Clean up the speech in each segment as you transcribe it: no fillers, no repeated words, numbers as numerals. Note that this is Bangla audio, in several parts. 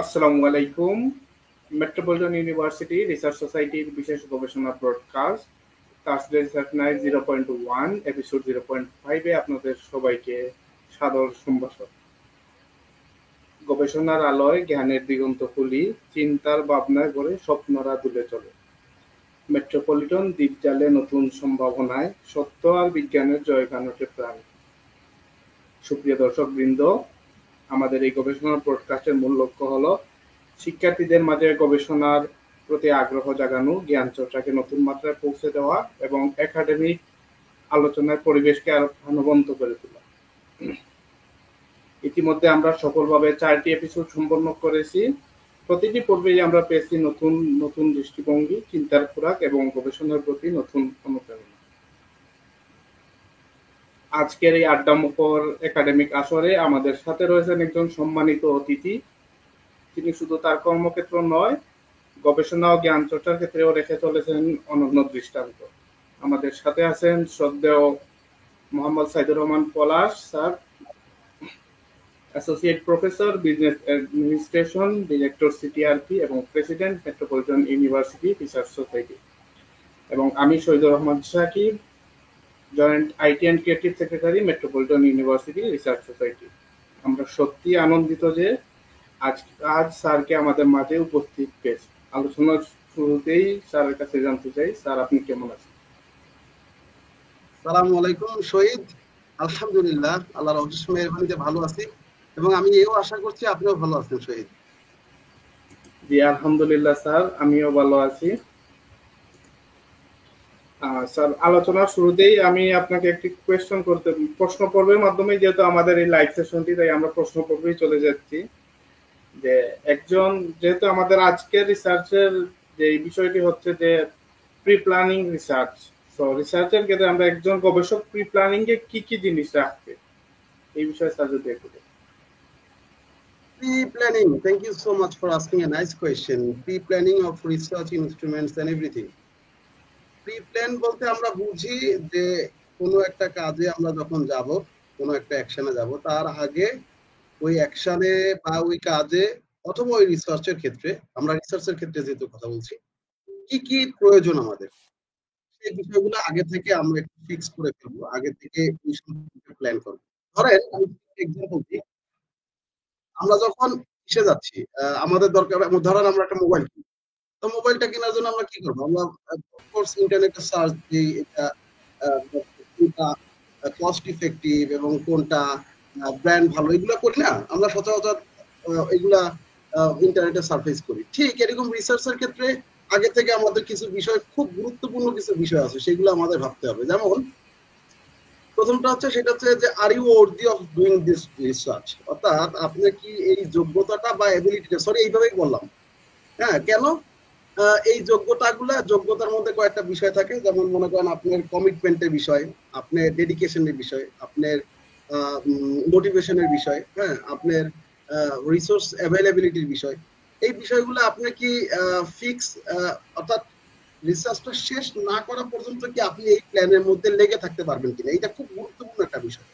আসসালামু আলাইকুম। মেট্রোপলিটন ইউনিভার্সিটি রিসার্চ সোসাইটির বিশেষ গবেষণা broadcast Thursday research night 0.1 episode 0.5 আপনাদের সবাইকে সাদর সম্ভাষণ। গবেষণার আলোয় জ্ঞানের দিগন্ত খুলি, চিন্তার ভাবনায় করে স্বপ্নরা দুলে চলে। মেট্রোপলিটন দ্বীপজালে নতুন সম্ভাবনায় সত্য আর বিজ্ঞানের জয়গান ওঠে প্রাণ। সুপ্রিয় দর্শকবৃন্দ, আমাদের এই গবেষণা ব্রডকাস্টের মূল লক্ষ্য হলো শিক্ষার্থীদের মাঝে গবেষণার প্রতি আগ্রহ জাগানো, জ্ঞান চর্চাকে নতুন মাত্রায় পৌঁছে দেওয়া এবং একাডেমিক আলোচনার পরিবেশকে আরো প্রাণবন্ত করে তোলা। ইতিমধ্যে আমরা সফলভাবে 4টি এপিসোড সম্পন্ন করেছি। প্রতিটি পর্বেই আমরা পেয়েছি নতুন নতুন দৃষ্টিভঙ্গি, চিন্তার খোরাক এবং গবেষণার প্রতি নতুন অনুপ্রেরণা। আজকের এই আড্ডামুখর একাডেমিক আসরে আমাদের সাথে রয়েছেন একজন সম্মানিত অতিথি। তিনি শুধু তার কর্মক্ষেত্র নয়, গবেষণা ও জ্ঞান চর্চার ক্ষেত্রেও রেখে চলেছেন অনন্য দৃষ্টান্ত। আমাদের সাথে আছেন শ্রদ্ধেয় Mohammad Saidur Rahman Palash sir, associate professor business administration, director CTRP এবং president Metropolitan university research society. এবং আমি Shahidur Rahman Shakib, joint IT and creative secretary, metropolitan university research society. আমরা সত্যি আনন্দিত যে আজ স্যারকে আমাদের মাঝে উপস্থিত পেয়েছি। আলোচনার শুরুতেই স্যারের কাছে জানতে চাই, স্যার আপনি কেমন আছেন? সালামু আলাইকুম শহীদ। আলহামদুলিল্লাহ, আল্লাহর অশেষ মেহেরবানিতে ভালো আছি এবং আমি এও আশা করছি আপনিও ভালো আছেন শহীদ। জি আলহামদুলিল্লাহ স্যার, আমিও ভালো আছি। স্যার, আলোচনার শুরুতেই আমি আপনাকে একটি প্রশ্ন পর্বের মাধ্যমে, যেহেতু আমাদের এই লাইভ সেশনটি, তাই আমরা প্রশ্ন পর্বেই চলে যাচ্ছি। যে যেহেতু আমাদের আজকের রিসার্চের যে বিষয়টি হচ্ছে যে প্রি প্ল্যানিং রিসার্চ, সো রিসার্চের ক্ষেত্রে আমরা একজন গবেষক প্রি প্ল্যানিং এ কি কি জিনিস রাখবে, এই বিষয়ে স্যার যদি একটু বলেন। Pre-planning, thank you so much for asking a nice question. Pre-planning of research instruments and everything. Pre-plan বলতে আমরা বুঝি যে কোনো একটা কাজে আমরা যখন যাব, কোনো একটা অ্যাকশনে যাব, তার আগে ওই অ্যাকশনে বা ওই কাজে অথবা ওই রিসার্চের ক্ষেত্রে, আমরা রিসার্চের ক্ষেত্রে যেহেতু কথা বলছি, কি কি প্রয়োজন আমাদের, সেই বিষয়গুলো আগে থেকে আমরা একটু ফিক্স করে ফেলবো, আগে থেকে প্ল্যান করবো। ধরেন আমি এক্সাম্পল দিই, আমরা যখন ইসে যাচ্ছি, আমাদের দরকার, ধরেন আমরা একটা মোবাইল কিনি, তো মোবাইলটা কেনার জন্য আমরা কি করবো? আমরা অফকোর্স ইন্টারনেটে সার্চ দিই, এটা কোনটা কস্ট ইফেক্টিভ এবং কোনটা ব্র্যান্ড ভালো, এগুলো করি না আমরা সচরাচর, এগুলা ইন্টারনেটে সার্ফেস করি। ঠিক এরকম রিসার্চের ক্ষেত্রে আগে থেকে আমাদের কিছু বিষয়, খুব গুরুত্বপূর্ণ কিছু বিষয় আছে, সেগুলো আমাদের ভাবতে হবে। যেমন প্রথমটা হচ্ছে, সেটা হচ্ছে যে are you worthy of doing this research, অর্থাৎ আপনি কি এই যোগ্যতাটা বা এবিলিটিটা, সরি এইভাবেই বললাম, হ্যাঁ কেন এই যোগ্যতার মধ্যে কয়েকটা বিষয় থাকে, যেমন মনে করেন আপনার কমিটমেন্টের বিষয়, আপনার ডেডিকেশনের বিষয়, আপনার মোটিভেশনের বিষয়, হ্যাঁ আপনার রিসোর্স অ্যাভেলেবিলিটির বিষয়। এই বিষয়গুলো আপনি কি ফিক্স, অর্থাৎ রিসার্চটা শেষ না করা পর্যন্ত কি আপনি এই প্ল্যানের মধ্যে লেগে থাকতে পারবেন কিনা, এটা খুব গুরুত্বপূর্ণ একটা বিষয়।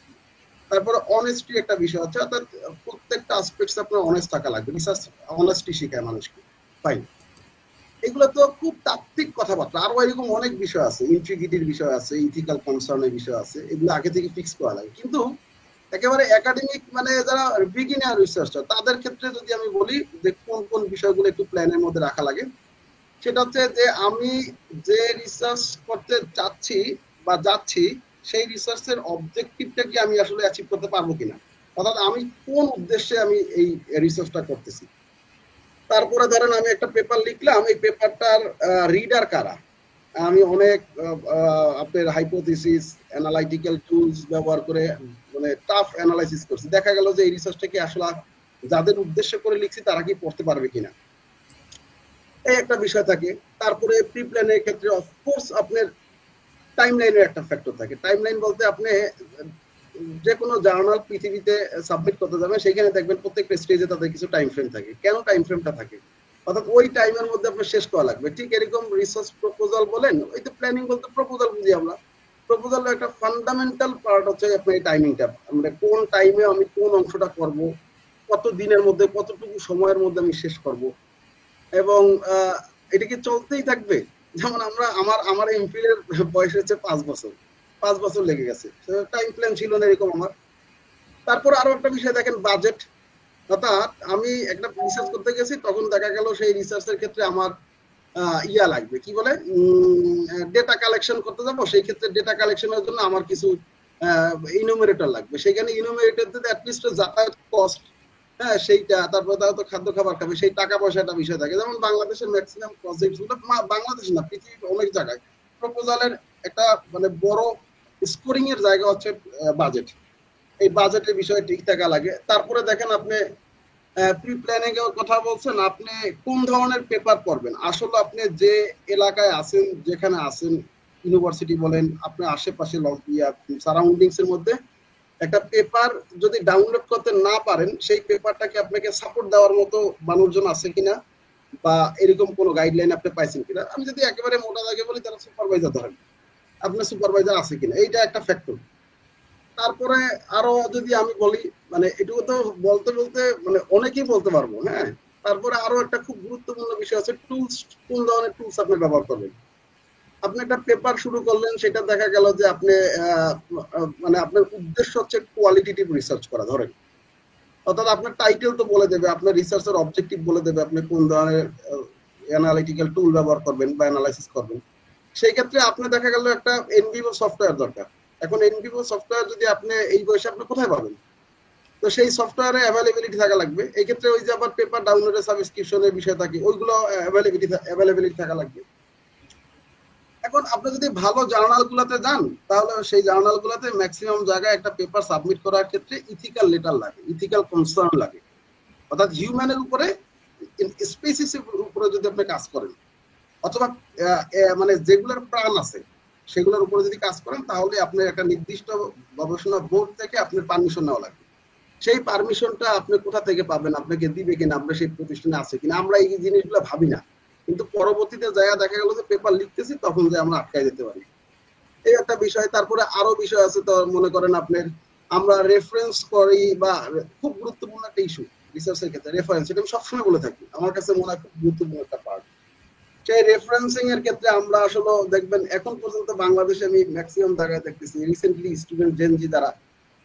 তারপরে অনেস্টি একটা বিষয় আছে, অর্থাৎ প্রত্যেকটা আসপেক্টস আপনার অনেস্ট থাকা লাগবে। রিসার্চ অনেস্টি শেখায় মানুষকে, ফাইন। এগুলো তো খুব তাত্ত্বিক কথাবার্তা, আরো এরকম অনেক বিষয় আছে, ইন্টিগ্রিটির বিষয় আছে, ইথিক্যাল কনসার্নের বিষয় আছে, এগুলো আগে থেকে ফিক্স করা লাগে। কিন্তু একেবারে একাডেমিক, মানে যারা বিগিনার রিসার্চার, তাদের ক্ষেত্রে যদি আমি বলি যে কোন কোন বিষয়গুলো একটু প্ল্যানের মধ্যে রাখা লাগে, সেটা হচ্ছে যে আমি যে রিসার্চ করতে চাচ্ছি বা যাচ্ছি, সেই রিসার্চের অবজেক্টিভটা কি আমি আসলে অ্যাচিভ করতে পারবো কিনা, অর্থাৎ আমি কোন উদ্দেশ্যে আমি এই রিসার্চটা করতেছি। তারপরে ধরেন আমি একটা পেপার লিখলাম, এই পেপারটার রিডার কারা, আমি অনেক আপনার হাইপোথিসিস, অ্যানালাইটিক্যাল টুলস ব্যবহার করে মানে টাফ অ্যানালাইসিস করছি, দেখা গেল যে এই রিসার্চটা কি আসলে যাদের উদ্দেশ্য করে লিখছি তারা কি পড়তে পারবে কিনা, এই একটা বিষয় থাকে। তারপরে প্রি প্ল্যানের ক্ষেত্রে অফকোর্স আপনার টাইমলাইনের একটা ফ্যাক্টর থাকে। টাইমলাইন বলতে আপনি যে কোনো জার্নাল পৃথিবীতে সাবমিট করতে যাবেন, সেখানে দেখবেন প্রত্যেকটা স্টেজে তাদের কিছু টাইম ফ্রেম থাকে। কেন টাইম ফ্রেমটা থাকে? অর্থাৎ ওই টাইমের মধ্যে আপনার শেষ করা লাগবে। ঠিক এরকম রিসার্চ প্রপোজাল বলেন, ওই তো প্ল্যানিং বলতে প্রপোজাল বুঝি আমরা। প্রপোজালের একটা ফান্ডামেন্টাল পার্ট হচ্ছে আপনার এই টাইমিংটা, মানে কোন টাইমে আমি কোন অংশটা করব, কত দিনের মধ্যে কতটুকু সময়ের মধ্যে আমি শেষ করব, এবং এটা কি চলতেই থাকবে? যেমন আমার এমফিল এর বয়স হচ্ছে 5 বছর, 5 বছর লেগে গেছে, টাইম প্ল্যান ছিল না এরকম আমার। তারপর আরো একটা বিষয় দেখেন, বাজেট। অর্থাৎ আমি একটা রিসার্চ করতে গেছি, তখন দেখা গেল সেই রিসার্চের ক্ষেত্রে আমার ইয়া লাগবে, কি বলে, ডেটা কালেকশন করতে যাবো, সেই ক্ষেত্রে ডেটা কালেকশনের জন্য আমার কিছু ইনুমেরেটর লাগবে, সেখানে ইনুমেরেটর দিতে অ্যাটলিস্ট যাতায়াত কস্ট, হ্যাঁ সেইটা, তারপরে তারা তো খাদ্য খাবার খাবে, সেই টাকা পয়সা একটা বিষয় থাকে। যেমন বাংলাদেশের ম্যাক্সিমাম প্রজেক্ট গুলো, বাংলাদেশ না পৃথিবীর অনেক জায়গায় প্রপোজালের একটা মানে বড় স্কোরিং এর জায়গা হচ্ছে বাজেট। এই বাজেটের বিষয়ে ঠিক থাকা লাগে। তারপরে দেখেন আপনি প্রি প্ল্যানিং এর কথা বলছেন, আপনি কোন ধরনের পেপার পড়বেন। আসলে আপনি যে এলাকায় আছেন, যেখানে আছেন, ইউনিভার্সিটি বলেন, আপনার আশেপাশে সারাউন্ডিংস এর মধ্যে একটা পেপার যদি ডাউনলোড করতে না পারেন, সেই পেপারটাকে আপনাকে সাপোর্ট দেওয়ার মতো মানুষজন আছে কিনা, বা এরকম কোনো গাইডলাইন আপনি পাইছেন কিনা। আমি যদি একেবারে মোটা দাগে বলি, তারা সুপারভাইজার ধরেন, আপনার সুপারভাইজার আছে কিনা, এইটা একটা ফ্যাক্টর। তারপরে আরো যদি আমি বলি, মানে এটুকু তো বলতে বলতে মানে অনেকেই বলতে পারবো, হ্যাঁ। তারপরে আরো একটা খুব গুরুত্বপূর্ণ বিষয় আছে, টুলস। কোন ধরনের টুলস আপনি ব্যবহার করবেন। আপনি একটা পেপার শুরু করলেন, সেটা দেখা গেল যে আপনি মানে আপনার উদ্দেশ্য হচ্ছে কোয়ালিটেটিভ রিসার্চ করা, ধরেন। অর্থাৎ আপনার টাইটেল তো বলে দেবে, আপনার রিসার্চের অবজেক্টিভ বলে দেবে, আপনি কোন ধরনের অ্যানালিটিক্যাল টুল ব্যবহার করবেন বা অ্যানালাইসিস করবেন। সেই ক্ষেত্রে আপনি দেখা গেল একটা এনভিভো সফটওয়্যার দরকার। এখন এনভিভো সফটওয়্যার যদি আপনি এই বয়সে আপনি কোথায় পাবেন? তো সেই সফটওয়্যারে অ্যাভেলেবিলিটি থাকা লাগবে। এই ক্ষেত্রে ওই যে আবার পেপার ডাউনলোডের সাবস্ক্রিপশনের বিষয় থাকে, ওইগুলো অ্যাভেলেবিলিটি থাকা লাগবে। এখন আপনি যদি ভালো জার্নাল গুলাতে যান, তাহলে সেই জার্নাল গুলাতে ম্যাক্সিমাম জায়গায় একটা পেপার সাবমিট করার ক্ষেত্রে ইথিক্যাল লেটার লাগে, ইথিক্যাল কনসার্ন লাগে। অর্থাৎ হিউম্যানের উপরে, স্পেসিসের উপরে যদি আপনি কাজ করেন, অথবা মানে যেগুলোর প্রাণ আছে সেগুলোর উপরে যদি কাজ করেন, তাহলে আপনার একটা নির্দিষ্ট গবেষণা বোর্ড থেকে আপনার পারমিশন নেওয়া লাগবে। সেই পারমিশনটা আপনি কোথা থেকে পাবেন, আপনাকে দিবে কিনা, আপনার সেই প্রতিষ্ঠানে আছে কিনা, আমরা এই জিনিসগুলো ভাবি না। কিন্তু পরবর্তীতে জায়গা দেখা গেল যে পেপার লিখতেছি, তখন যে আমরা আটকাই যেতে পারি, এই একটা বিষয়। তারপরে আরো বিষয় আছে, তো মনে করেন আপনার আমরা রেফারেন্স করি, বা খুব গুরুত্বপূর্ণ একটা ইস্যু রিসার্চের ক্ষেত্রে রেফারেন্স, এটা আমি সবসময় বলে থাকি, আমার কাছে মনে হয় খুব গুরুত্বপূর্ণ একটা পার্ট। সেই রেফারেন্সিং এর ক্ষেত্রে আমরা আসলে দেখবেন এখন পর্যন্ত বাংলাদেশে আমি ম্যাক্সিমাম জায়গায় দেখতেছি রিসেন্টলি স্টুডেন্ট জেনজি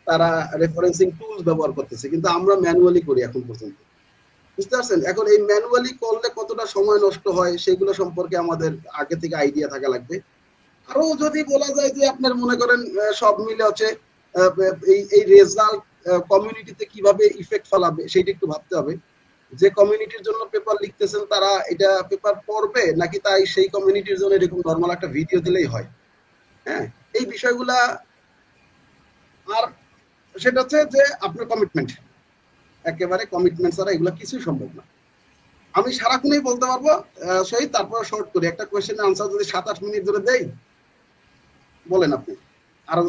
তারা রেফারেন্সিং টুলস ব্যবহার করতেছে, কিন্তু আমরা ম্যানুয়ালি করি এখন পর্যন্ত। বুঝতে পারছেন? এখন এই ম্যানুয়ালি করলে কতটা সময় নষ্ট হয়, সেগুলো সম্পর্কে আমাদের আগে থেকে আইডিয়া থাকা লাগবে। আরো যদি বলা যায় যে আপনার মনে করেন সব মিলে হচ্ছে এই রেজাল্ট কমিউনিটিতে কিভাবে ইফেক্ট ফেলাবে, সেটা একটু ভাবতে হবে। যে কমিউনিটির জন্য পেপার লিখতেছেন, তারা এটা পেপার পড়বে নাকি তাই সেই কমিউনিটির জন্য এরকম নর্মাল একটা ভিডিও দিলেই হয়, হ্যাঁ, এই বিষয়গুলা। আর সেটা হচ্ছে যে আপনার কমিটমেন্ট, একেবারে কমিটমেন্ট ছাড়া এগুলো কিছুই সম্ভব না। আমি সারাক্ষণই বলতে পারবো সেই, তারপর শর্ট করে একটা কোয়েশ্চেনের আনসার যদি 7-8 মিনিট ধরে দেই, বলেন আপনি আরো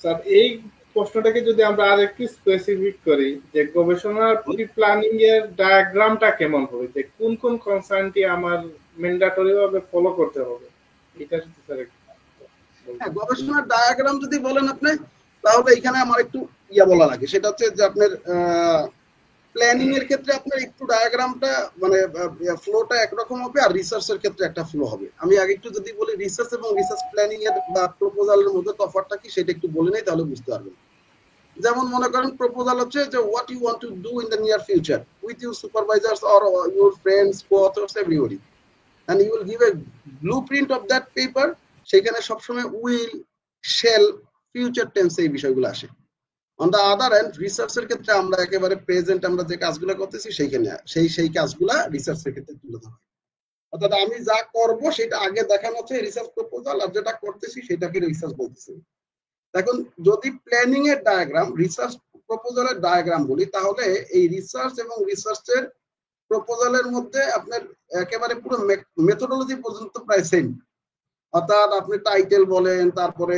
স্যার। এই প্রশ্নটাকে যদি আমরা আর একটু স্পেসিফিক করি, যে গবেষণার প্রি প্ল্যানিং এর ডায়াগ্রামটা কেমন হবে, যে কোন কোন কনসার্নটি আমার ম্যান্ডেটরি ভাবে ফলো করতে হবে, এটা যদি স্যার গবেষণার ডায়াগ্রাম যদি বলেন আপনি, তাহলে এখানে আমার একটু বলা লাগে, সেটা হচ্ছে যে আপনার প্ল্যানিং এর ক্ষেত্রে আপনার একটু ডায়াগ্রামটা মানে ফ্লোটা একরকম হবে, আর রিসার্চের ক্ষেত্রে একটা ফ্লো হবে। আমি আগে একটু যদি বলি রিসার্চ এবং রিসার্চ প্ল্যানিং এর বা প্রপোজালের মধ্যে তফাৎটা কি, সেটা একটু বলে নেই, তাহলে বুঝতে পারবেন। যেমন মনে করেন প্রপোজাল হচ্ছে যে what you want to do in the near future with your supervisors or your friends, co-authors, everybody, and you will give a blueprint of that paper. সেখানে সবসময় উইল, শেল, ফিউচার টেন্সে এই বিষয়গুলো আসে। অন দ্য আদার এন্ড রিসার্চের ক্ষেত্রে আমরা একেবারে প্রেজেন্ট আমরা যে কাজগুলো করতেছি সেইখানে সেই কাজগুলা রিসার্চের ক্ষেত্রে তুলে ধরা হয়। অর্থাৎ আমি যা করব সেটা আগে দেখানো হচ্ছে রিসার্চ প্রপোজাল, আর যেটা করতেছি সেটাকে রিসার্চ বলতেছি। এখন যদি প্ল্যানিং এর ডায়াগ্রাম, রিসার্চ প্রপোজালের ডায়াগ্রাম বলি, তাহলে এই রিসার্চ এবং রিসার্চের প্রপোজালের মধ্যে আপনার একেবারে পুরো মেথোডোলজি পর্যন্ত প্রায় সেম। অর্থাৎ আপনি টাইটেল বলেন, তারপরে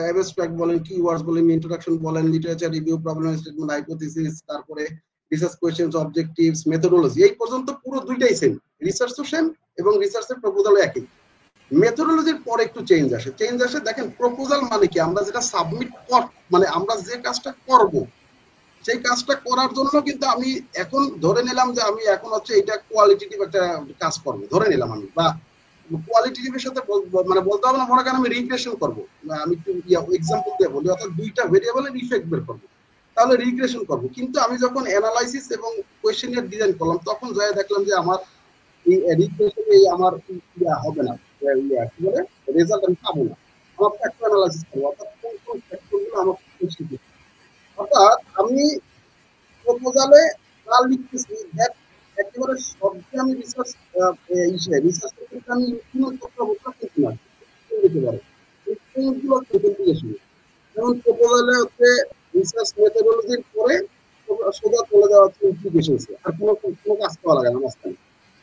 অ্যাবস্ট্রাক্ট বলেন, কিওয়ার্ডস বলেন, ইন্ট্রোডাকশন বলেন, literature review, problem statement, hypothesis, তারপরে রিসার্চ কোয়েশ্চেনস, অবজেক্টিভস, মেথোডোলজি, এই পর্যন্ত পুরো দুইটাই সেম। রিসার্চও সেম এবং রিসার্চের প্রপোজালও একই। মেথোডোলজির পরে একটু চেঞ্জ আসে। দেখেন প্রপোজাল মানে কি, আমরা যেটা সাবমিট মানে আমরা যে কাজটা করব সেই কাজটা করার জন্য কিন্তু আমি এখন ধরে নিলাম যে আমি এখন হচ্ছে এটা কোয়ালিটেটিভ একটা কাজ করবো, ধরে নিলাম আমি, বা কোয়ালিটেটিভের সাথে মানে বলতে হবে না, মনে করেন আমি রিগ্রেশন করবো, আমি একটু এক্সাম্পল দিয়ে বলি, অর্থাৎ দুইটা ভেরিয়েবলের ইফেক্ট বের করবো, তাহলে রিগ্রেশন করবো। কিন্তু আমি যখন অ্যানালাইসিস এবং কোয়েশ্চেনের ডিজাইন করলাম, তখন যাই দেখলাম যে আমার এই রিগ্রেশন এই আমার হবে না, কি বলে রেজাল্ট আমি পাবো না। আমার ফ্যাক্টর অ্যানালাইসিস করবো, অর্থাৎ কোন কোন ফ্যাক্টরগুলো আমার অর্থাৎ আমি প্রপোজালে যা লিখতেছি দ্যাট একেবারে শব্দে আমি রিসার্চ রিসার্চ করতে আমি ইনক্রিমেন্ট করতে হবে তা কিন্তু না, দিতে পারে এইগুলো ইনভেস্টিগেশন। যেমন প্রপোজালে হচ্ছে রিসার্চ মেথডোলজির পরে সোজা চলে যাওয়া হচ্ছে ইমপ্লিকেশনস, আর কোনো কাজ করা লাগে না মাঝখানে।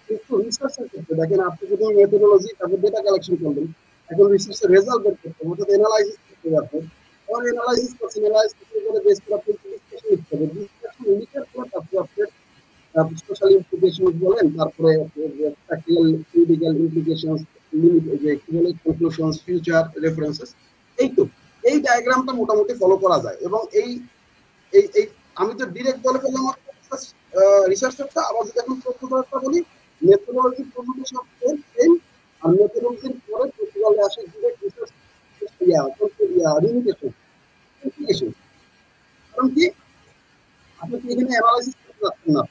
কিন্তু রিসার্চের ক্ষেত্রে দেখেন, আপনি যদি মেথডোলজি তারপর ডেটা কালেকশন করবেন, এখন রিসার্চের রেজাল্ট বের করতে হবে, অর্থাৎ অ্যানালাইসিস করতে যাবেন, তখন অ্যানালাইসিস করছেন, অ্যানালাইসিস করে বেস করে আপনি ডিসকাশন লিখতে হবে, ডিসকাশন লিখার পর তারপর আপনি সোশ্যাল ইমপ্লিকেশনস বলেন, তারপরে প্র্যাকটিক্যাল থিওরিটিক্যাল ইমপ্লিকেশনস, লিমিট যে কি বলে কনক্লুশনস, ফিউচার রেফারেন্সেস, এই তো এই ডায়াগ্রামটা মোটামুটি ফলো করা যায়। এবং এই এই এই আমি তো ডিরেক্ট বলে ফেললাম আমার রিসার্চটা। আবার যদি এখন প্রশ্নটা বলি, মেথোডোলজি প্রশ্নটা সব সেম, আর মেথোডোলজির পরে প্রশ্নগুলো আসে ডিরেক্ট রিসার্চ লিমিটেশন ইমপ্লিকেশন। কারণ কি আপনি কি এখানে অ্যানালাইসিস করতে যাচ্ছেন না,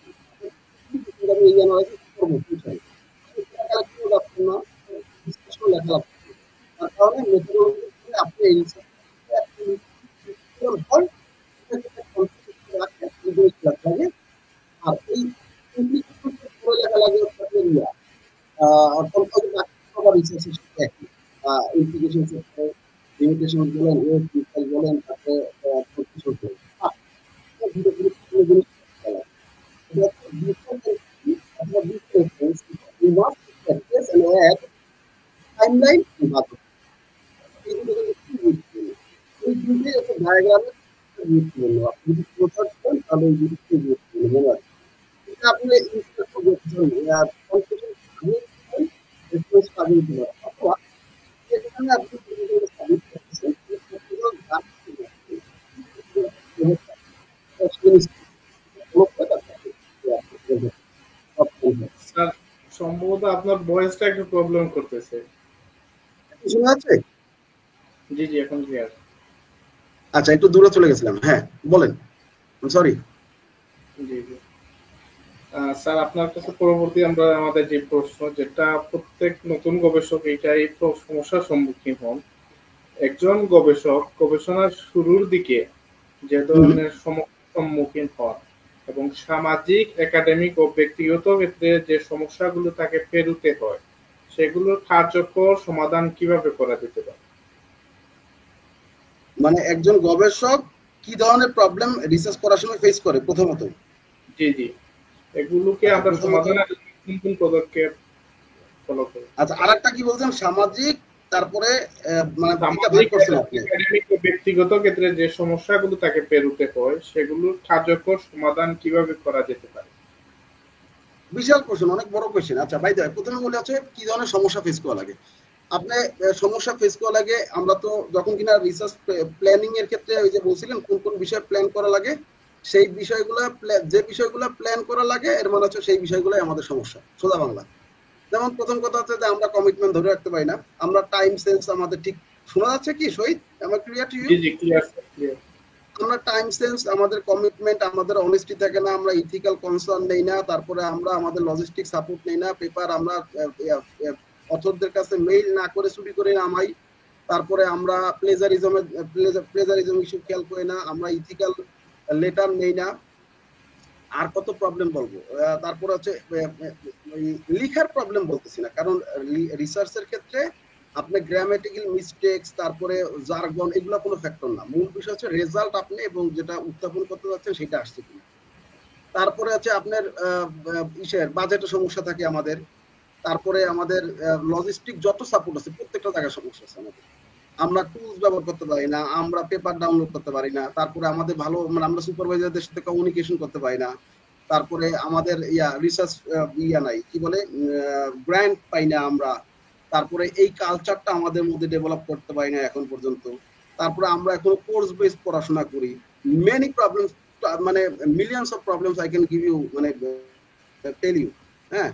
আমি এই অ্যানালাইসিস করবো ফিউচারে কালেকশন যাচ্ছেন না, ডিসকাশন লেখা লাগছে, তার কারণে মেথোডোলজি আপনি এই রিসার্চ হয় লাগে। আর এই পড়ে লেখা লাগে রিসার্চের সাথে একই ইমপ্লিকেশন লিমিটেশন বলেন, ওয়েট বিকল বলেন, তারপরে কনক্লুশন বলেন, দুটো গুরুত্বপূর্ণ জিনিস খেলা। You must access and add timeline and budget. এইগুলো কিন্তু খুব গুরুত্বপূর্ণ। এই দুটোই একটা ডায়াগ্রামের গুরুত্বপূর্ণ। আপনি যদি প্রচার করেন তাহলে এই জিনিসটি গুরুত্বপূর্ণ মনে রাখবেন। এটা আপনি ইনস্টার করবেন আর কনফিউশন রেফারেন্স কাজে দিতে পারেন, অথবা এখানে আপনি সাবমিট করতেছেন স্যার সম্ভবত আপনার ভয়েসটা একটু প্রবলেম করতেছে। শোনা যাচ্ছে? জি জি, এখন ক্লিয়ার। আচ্ছা, একটু দূরে চলে গেছিলাম। হ্যাঁ বলেন, সরি। জি জি স্যার, আপনার কাছে পরবর্তী আমরা আমাদের যে প্রশ্ন, যেটা প্রত্যেক নতুন গবেষক এইটাই সমস্যার সম্মুখীন হন। একজন গবেষক গবেষণার শুরুর দিকে যে ধরনের সমস্যার সম্মুখীন হন এবং সামাজিক, একাডেমিক ও ব্যক্তিগত ক্ষেত্রে যে সমস্যাগুলো তাকে পেরোতে হয়, সেগুলোর কার্যকর সমাধান কিভাবে করা যেতে পারে? মানে একজন গবেষক কি ধরনের প্রবলেম রিসার্চ করার সময় ফেস করে প্রথমত? জি জি, এগুলোকে আমরা সমাধানের কোন কোন পদক্ষেপ ফলো করি? আচ্ছা, আরেকটা কি বলছেন? সামাজিক, তারপরে মানে একাডেমিক ও ব্যক্তিগত ক্ষেত্রে যে সমস্যাগুলো তাকে পেরোতে হয়, সেগুলোর কার্যকর সমাধান কিভাবে করা যেতে পারে? বিশাল কোশ্চেন, অনেক বড় কোশ্চেন। আচ্ছা ভাই, প্রথমে বলে আছে কি ধরনের সমস্যা ফেস করা লাগে। আপনি সমস্যা ফেস করা লাগে, আমরা তো যখন কিনা রিসার্চ প্ল্যানিং এর ক্ষেত্রে ওই যে বলছিলেন কোন কোন বিষয় প্ল্যান করা লাগে, সেই বিষয়গুলো যে বিষয়গুলো প্ল্যান করা লাগে এর মানে হচ্ছে সেই বিষয়গুলোই আমাদের সমস্যা, সোজা বাংলা। যেমন প্রথম কথা হচ্ছে যে আমরা কমিটমেন্ট ধরে রাখতে পারি না, আমরা টাইম সেন্স আমাদের ঠিক, শোনা যাচ্ছে কি শহীদ? আমার ক্লিয়ার টু ইউ? জি জি, ক্লিয়ার ক্লিয়ার। আমরা টাইম সেন্স, আমাদের কমিটমেন্ট, আমাদের অনেস্টি থাকে না, আমরা ইথিক্যাল কনসার্ন নেই না, তারপরে আমরা আমাদের লজিস্টিক সাপোর্ট নেই না, পেপার আমরা অথরদের কাছে মেইল না করে চুরি করে নামাই, তারপরে আমরা প্লেজারিজম ইস্যু খেয়াল করি না, আমরা ইথিক্যাল লেটার নেই না, আর কত প্রবলেম বলবো। তারপরে হচ্ছে লিখার প্রবলেম বলতেছি না, কারণ রিসার্চের ক্ষেত্রে আপনি গ্রামাটিক্যাল মিস্টেকস, তারপরে জার্গন, এগুলো কোনো ফ্যাক্টর না। মূল বিষয় হচ্ছে রেজাল্ট আপনি এবং যেটা উত্থাপন করতে যাচ্ছেন সেটা আসছে কিনা। তারপরে হচ্ছে আপনার বাজেটের সমস্যা থাকে আমাদের, তারপরে আমাদের লজিস্টিক যত সাপোর্ট আছে প্রত্যেকটা জায়গায় সমস্যা আছে আমাদের। আমরা টুলস ব্যবহার করতে পারি না, আমরা পেপার ডাউনলোড করতে পারি না, তারপরে আমাদের ভালো মানে আমরা সুপারভাইজারদের সাথে কমিউনিকেশন করতে পারি না, তারপরে আমাদের রিসার্চ নাই, কি বলে গ্র্যান্ট পাই না আমরা, তারপরে এই কালচারটা আমাদের মধ্যে ডেভেলপ করতে পারি না এখন পর্যন্ত, তারপরে আমরা এখনো কোর্স বেস পড়াশোনা করি, মেনি প্রবলেমস। তো মানে millions of problems I can give you, মানে টেল ইউ, হ্যাঁ,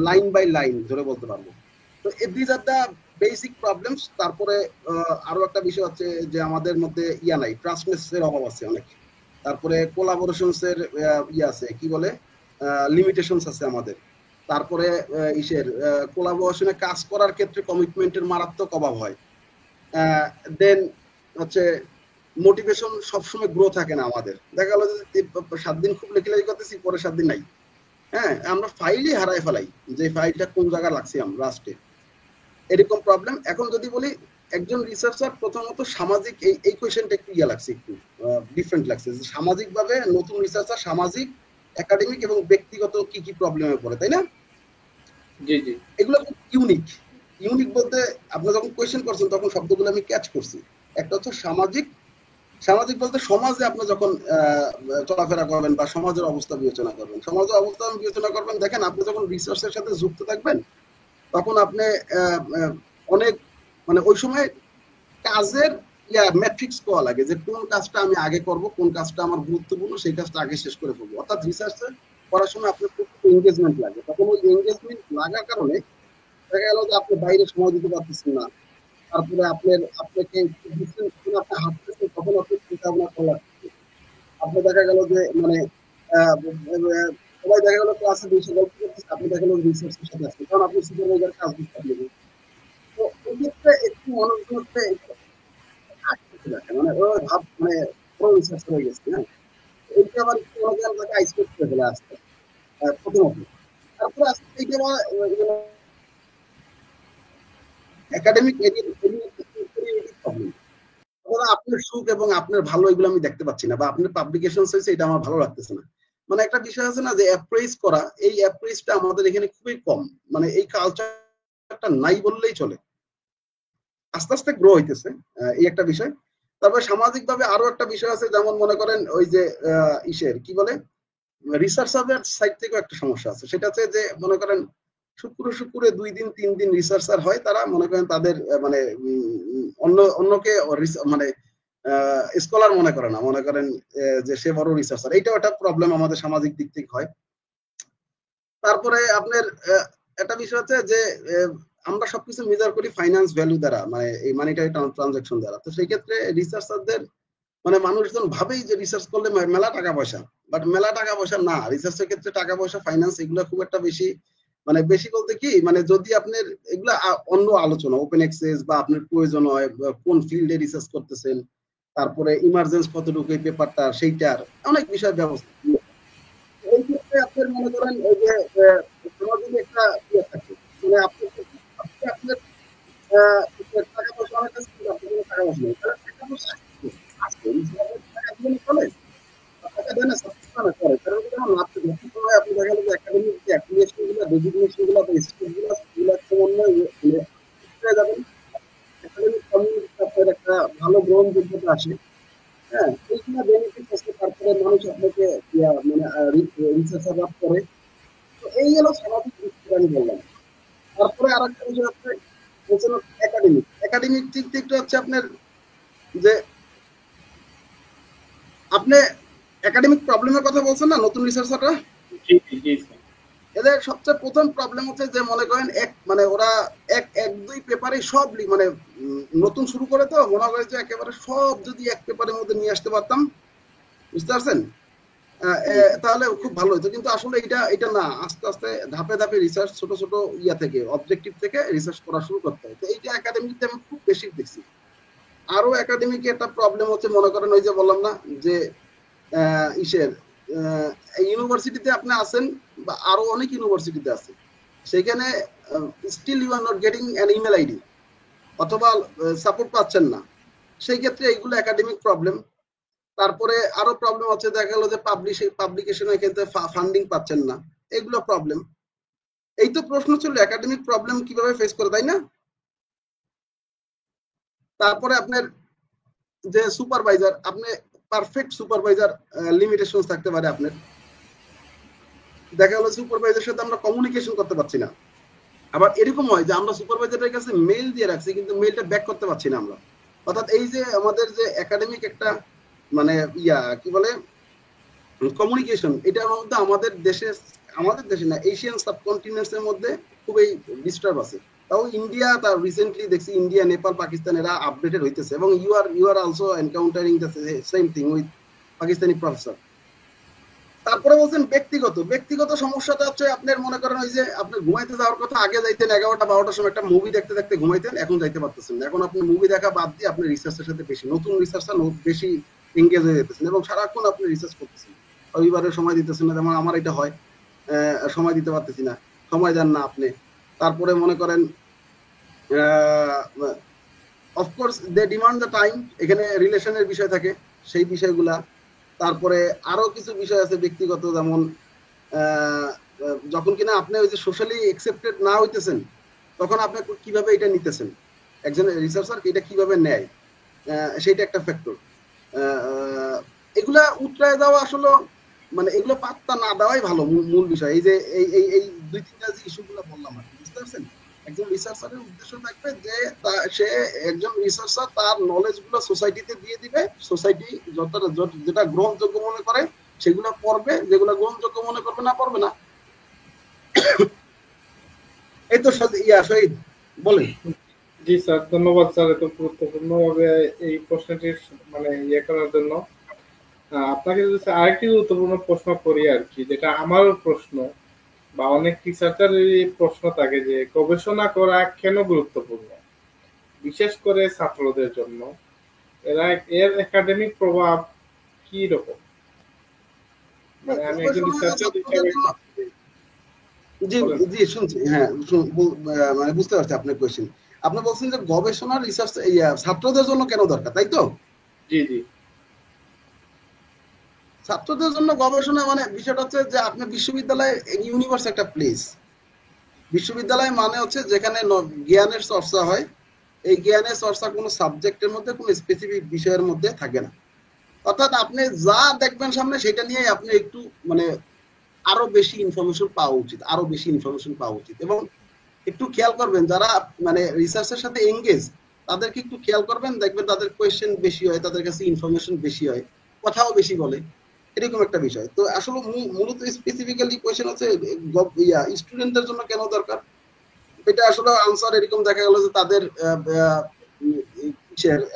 লাইন বাই লাইন ধরে বলতে পারবো। তো this are the basic problems. তারপরে আরো একটা বিষয় হচ্ছে যে আমাদের মধ্যে নাই, ট্রাস্টনেসের অভাব আছে অনেক। তারপরে কোলাবোরেশনস এর আছে, কি বলে, লিমিটেশনস আছে আমাদের। তারপরে কোলাবোরেশনে কাজ করার ক্ষেত্রে কমিটমেন্টের মারাত্মক অভাব হয়। দেন হচ্ছে মোটিভেশন সবসময় গ্রো থাকে না আমাদের। দেখা গেল যে 7 দিন খুব লেখালেখি করতেছি, পরে 7 দিন নাই। হ্যাঁ, আমরা ফাইলই হারাই ফেলাই যে ফাইলটা কোন জায়গায় লাগছে আমরা লাস্টে, এরকম প্রবলেম। এখন যদি বলি একজন রিসার্চার প্রথমত সামাজিক, এই কোয়েশ্চেনটা একটু লাগছে, একটু ডিফারেন্ট লাগছে। সামাজিক ভাবে নতুন রিসার্চার সামাজিক, একাডেমিক এবং ব্যক্তিগত কি কি প্রবলেমে পড়ে, তাই না? জি জি, এগুলো খুব ইউনিক। ইউনিক বলতে আপনি যখন কোয়েশ্চেন করছেন তখন শব্দগুলো আমি ক্যাচ করছি। একটা হচ্ছে সামাজিক। সামাজিক বলতে সমাজে আপনি যখন চলাফেরা করবেন বা সমাজের অবস্থা বিবেচনা করবেন, সমাজের অবস্থা বিবেচনা করবেন। দেখেন, আপনি যখন রিসার্চের সাথে যুক্ত থাকবেন তখন আপনি অনেক, মানে ওই সময় কাজের ম্যাট্রিক্স পাওয়া লাগে, যে কোন কাজটা আমি আগে করব, কোন কাজটা আমার গুরুত্বপূর্ণ, সেই কাজটা আগে শেষ করে ফেলবো। অর্থাৎ রিসার্চে করার সময় আপনার প্রচুর এনগেজমেন্ট লাগে। তখন ওই এনগেজমেন্ট লাগার কারণে দেখা গেল যে আপনি বাইরে সময় দিতে পারতেছেন না। তারপরে আপনাকে আপনি হাঁটতেছেন, তখন আপনি চিন্তা ভাবনা করা, আপনি দেখা গেল যে মানে সবাই দেখা গেল ক্লাসে বসে গল্প করতেছে, আপনি দেখা গেল রিসার্চের সাথে আসছেন, কারণ আপনি সুপারভাইজার কাজ দিতে পারবেন। তো এই ক্ষেত্রে একটু মনোযোগ মানে ও ভাব, মানে পুরো রিসার্চ হয়ে গেছে। হ্যাঁ, এইটা আবার একটু মনে করেন তাকে আইসোলেট করে ফেলে আসতে প্রথমত। তারপরে আস্তে এইটা আবার একাডেমিক প্রবলেম। আপনার সুখ এবং আপনার ভালো এগুলো আমি দেখতে পাচ্ছি না, বা আপনার পাবলিকেশন হয়েছে এটা আমার ভালো লাগতেছে না। মানে একটা বিষয় আছে না, যে অ্যাপ্রেজ করা, এই অ্যাপ্রেজটা আমাদের এখানে খুবই কম। মানে এই কালচারটা নাই বললেই চলে। আস্তে আস্তে গ্রো হইতেছে, এই একটা বিষয়। তারপর সামাজিক ভাবে আরো একটা বিষয় আছে, যেমন মনে করেন ওই যে কি বলে, রিসার্চারের সাইড থেকেও একটা সমস্যা আছে। সেটা হচ্ছে যে মনে করেন শুক্রে 2 দিন 3 দিন রিসার্চার হয়, তারা মনে করেন তাদের মানে অন্যকে মানে স্কলার মনে করে না, মনে করেন যে সে বড় রিসার্চার। এইটাও একটা প্রবলেম আমাদের সামাজিক দিক থেকে হয়। তারপরে আপনার একটা বিষয় হচ্ছে যে আমরা সবকিছু মেজার করি ফাইন্যান্স ভ্যালু দ্বারা, মানে এই মানিটারি ট্রানজাকশন দ্বারা। তো সেই ক্ষেত্রে রিসার্চারদের মানে মানুষজন ভাবেই যে রিসার্চ করলে মেলা টাকা পয়সা, বাট মেলা টাকা পয়সা না। রিসার্চের ক্ষেত্রে টাকা পয়সা, ফাইন্যান্স, এগুলো খুব একটা বেশি, মানে বেশি বলতে কি, মানে যদি আপনার এগুলা অন্য আলোচনা, ওপেন অ্যাক্সেস, বা আপনার প্রয়োজন হয় কোন ফিল্ডে রিসার্চ করতেছেন, তারপরে ইমার্জেন্স কতটুকু এই পেপারটা, সেইটার অনেক বিষয় ব্যবস্থা। এই ক্ষেত্রে আপনার মনে করেন ওই যে সমাজে একটা থাকে, মানে আপনার টাকা পয়সা অনেক আছে, কিন্তু আপনার কোনো টাকা পয়সা নেই। তাহলে টাকা পয়সা আছে, টাকা দিয়ে চলে, টাকা দেয় না, সাবস্ক্রিপশন করে। কারণ যখন লাভ সময় আপনি দেখা গেল যে একাডেমিক যে অ্যাফিলিয়েশন গুলো, ডেজিগনেশন গুলো, বা স্কুল গুলো, সেগুলো সমন্বয় হয়ে যাবেন। একাডেমিক কমিউনিটি আপনার একটা ভালো গ্রহণযোগ্যতা আসে। হ্যাঁ, এইগুলো বেনিফিট আছে। তারপরে মানুষ আপনাকে মানে রিসার্চার লাভ করে। তো এই হলো স্বাভাবিক দিক আমি বললাম। তারপরে আর একটা বিষয় হচ্ছে একাডেমিক। একাডেমিক দিক থেকে হচ্ছে আপনার যে আপনি একাডেমিক প্রবলেমের কথা বলছেন না, নতুন রিসার্চাররা, জি জি, এদের সবচেয়ে প্রথম প্রবলেম হচ্ছে যে মনে করেন মানে ওরা এক দুই পেপারে সব মানে নতুন শুরু করে, তো মনে করে যে একেবারে সব যদি এক পেপারের মধ্যে নিয়ে আসতে পারতাম, বুঝতে পারছেন, তাহলে খুব ভালো হতো। কিন্তু আসলে এটা না, আস্তে আস্তে ধাপে ধাপে রিসার্চ ছোট ছোট থেকে অবজেক্টিভ থেকে রিসার্চ করা শুরু করতে হয়। তো এইটা একাডেমিকতে আমি খুব বেশি দেখছি। আরো একাডেমিকে একটা প্রবলেম হচ্ছে, মনে করেন ওই যে বললাম না যে ইউনিভার্সিটিতে আপনি আছেন, বা আরো অনেক ইউনিভার্সিটিতে আছে, সেখানে still you are not getting an email ID, অথবা সাপোর্ট পাচ্ছেন না। সেই ক্ষেত্রে এইগুলো একাডেমিক প্রবলেম। তারপরে আরো প্রবলেম হচ্ছে, দেখা গেল যে পাবলিকেশনের ক্ষেত্রে ফান্ডিং পাচ্ছেন না, এগুলো প্রবলেম। এই তো প্রশ্ন ছিল একাডেমিক প্রবলেম কিভাবে ফেস করে, তাই না? তারপরে আপনার যে সুপারভাইজার, আপনি পারফেক্ট সুপারভাইজার লিমিটেশন থাকতে পারে। আপনার দেখা গেল সুপারভাইজারের সাথে আমরা কমিউনিকেশন করতে পারছি না। আবার এরকম হয় যে আমরা সুপারভাইজারের কাছে মেইল দিয়ে রাখছি, কিন্তু মেইলটা ব্যাক করতে পারছি না আমরা। অর্থাৎ এই যে আমাদের যে একাডেমিক একটা মানে কি বলে কমিউনিকেশন, এটার মধ্যে আমাদের দেশে না, এশিয়ান সাবকন্টিনেন্টস এর মধ্যে খুবই ডিস্টার্ব আছে। তাও ইন্ডিয়া, তার রিসেন্টলি দেখছি ইন্ডিয়া, নেপাল, পাকিস্তান এরা আপডেটেড হইতেছে, এবং you are also encountering the same thing with Pakistani professor. তারপরে বলছেন ব্যক্তিগত সমস্যাটা হচ্ছে আপনার মনে করেন ওই যে আপনি ঘুমাইতে যাওয়ার কথা, আগে যাইতেন 11টা 12টার সময় একটা মুভি দেখতে দেখতে ঘুমাইতেন, এখন যাইতে পারতেছেন না। এখন আপনি মুভি দেখা বাদ দিয়ে আপনি রিসার্চের সাথে বেশি, নতুন রিসার্চার বেশি এঙ্গেজ হয়ে যেতেছেন, এবং সারাক্ষণ আপনি রিসার্চ করতেছেন, রবিবারে সময় দিতেছেন না, যেমন আমার এটা হয়, সময় দিতে পারতেছি না, সময় দেন না আপনি। তারপরে মনে করেন of course they demand the time, এখানে রিলেশনের বিষয় থাকে, সেই বিষয়গুলা। তারপরে আরো কিছু বিষয় আছে ব্যক্তিগত, যেমন যখন কিনা আপনি ওই যে সোশ্যালি একসেপ্টেড না হইতেছেন, তখন আপনি কিভাবে এটা নিতেছেন, একজন রিসার্চার এটা কিভাবে নেয়, সেইটা একটা ফ্যাক্টর। এগুলা উতরায় যাওয়া আসলে মানে এগুলো পাত্তা না দেওয়াই ভালো, মূল বিষয়। এই যে এই 2-3টা যে ইস্যুগুলো বললাম আর কি, বুঝতে পারছেন? একজন রিসার্চারের উদ্দেশ্য থাকবে যে সে একজন রিসার্চার তার নলেজ গুলো সোসাইটিতে দিয়ে দিবে, সোসাইটি যেটা গ্রহণযোগ্য মনে করে সেগুলো পড়বে, যেগুলো গ্রহণযোগ্য মনে করবে না পড়বে না। এই তো শহীদ বলেন। জি স্যার, ধন্যবাদ স্যার এত গুরুত্বপূর্ণভাবে এই প্রশ্নটির মানে ইয়ে করার জন্য। আপনাকে যদি আরেকটি গুরুত্বপূর্ণ প্রশ্ন করি আর কি, যেটা আমার প্রশ্ন বা অনেক রিসার্চারের প্রশ্ন থাকে যে গবেষণা করা কেন গুরুত্বপূর্ণ, বিশেষ করে ছাত্রদের জন্য, এর একাডেমিক প্রভাব কি রকম? মানে আমি একজন রিসার্চার হিসেবে জি জি শুনছি, হ্যাঁ মানে বুঝতে পারছি আপনার কোয়েশ্চেন। আপনি বলছেন যে গবেষণা রিসার্চ ছাত্রদের জন্য কেন দরকার, তাই তো? জি জি। ছাত্রদের জন্য গবেষণা মানে বিষয়টা হচ্ছে যে আপনার বিশ্ববিদ্যালয় ইউনিভার্স একটা প্লেস। বিশ্ববিদ্যালয় মানে হচ্ছে যেখানে জ্ঞানের চর্চা হয়। এই জ্ঞানের চর্চা কোনো সাবজেক্টের মধ্যে, কোনো স্পেসিফিক বিষয়ের মধ্যে থাকে না। অর্থাৎ আপনি যা দেখবেন সামনে সেটা নিয়ে আপনি একটু মানে আরো বেশি ইনফরমেশন পাওয়া উচিত। এবং একটু খেয়াল করবেন যারা মানে রিসার্চের সাথে এঙ্গেজ, তাদেরকে একটু খেয়াল করবেন, দেখবেন তাদের কোয়েশ্চেন বেশি হয়, তাদের কাছে ইনফরমেশন বেশি হয়, কথাও বেশি বলে, এরকম একটা বিষয়। তো আসলে মূলত স্পেসিফিক্যালি কোয়েশ্চেন হচ্ছে স্টুডেন্টদের জন্য কেন দরকার, এটা আসলে আনসার এরকম দেখা গেল যে তাদের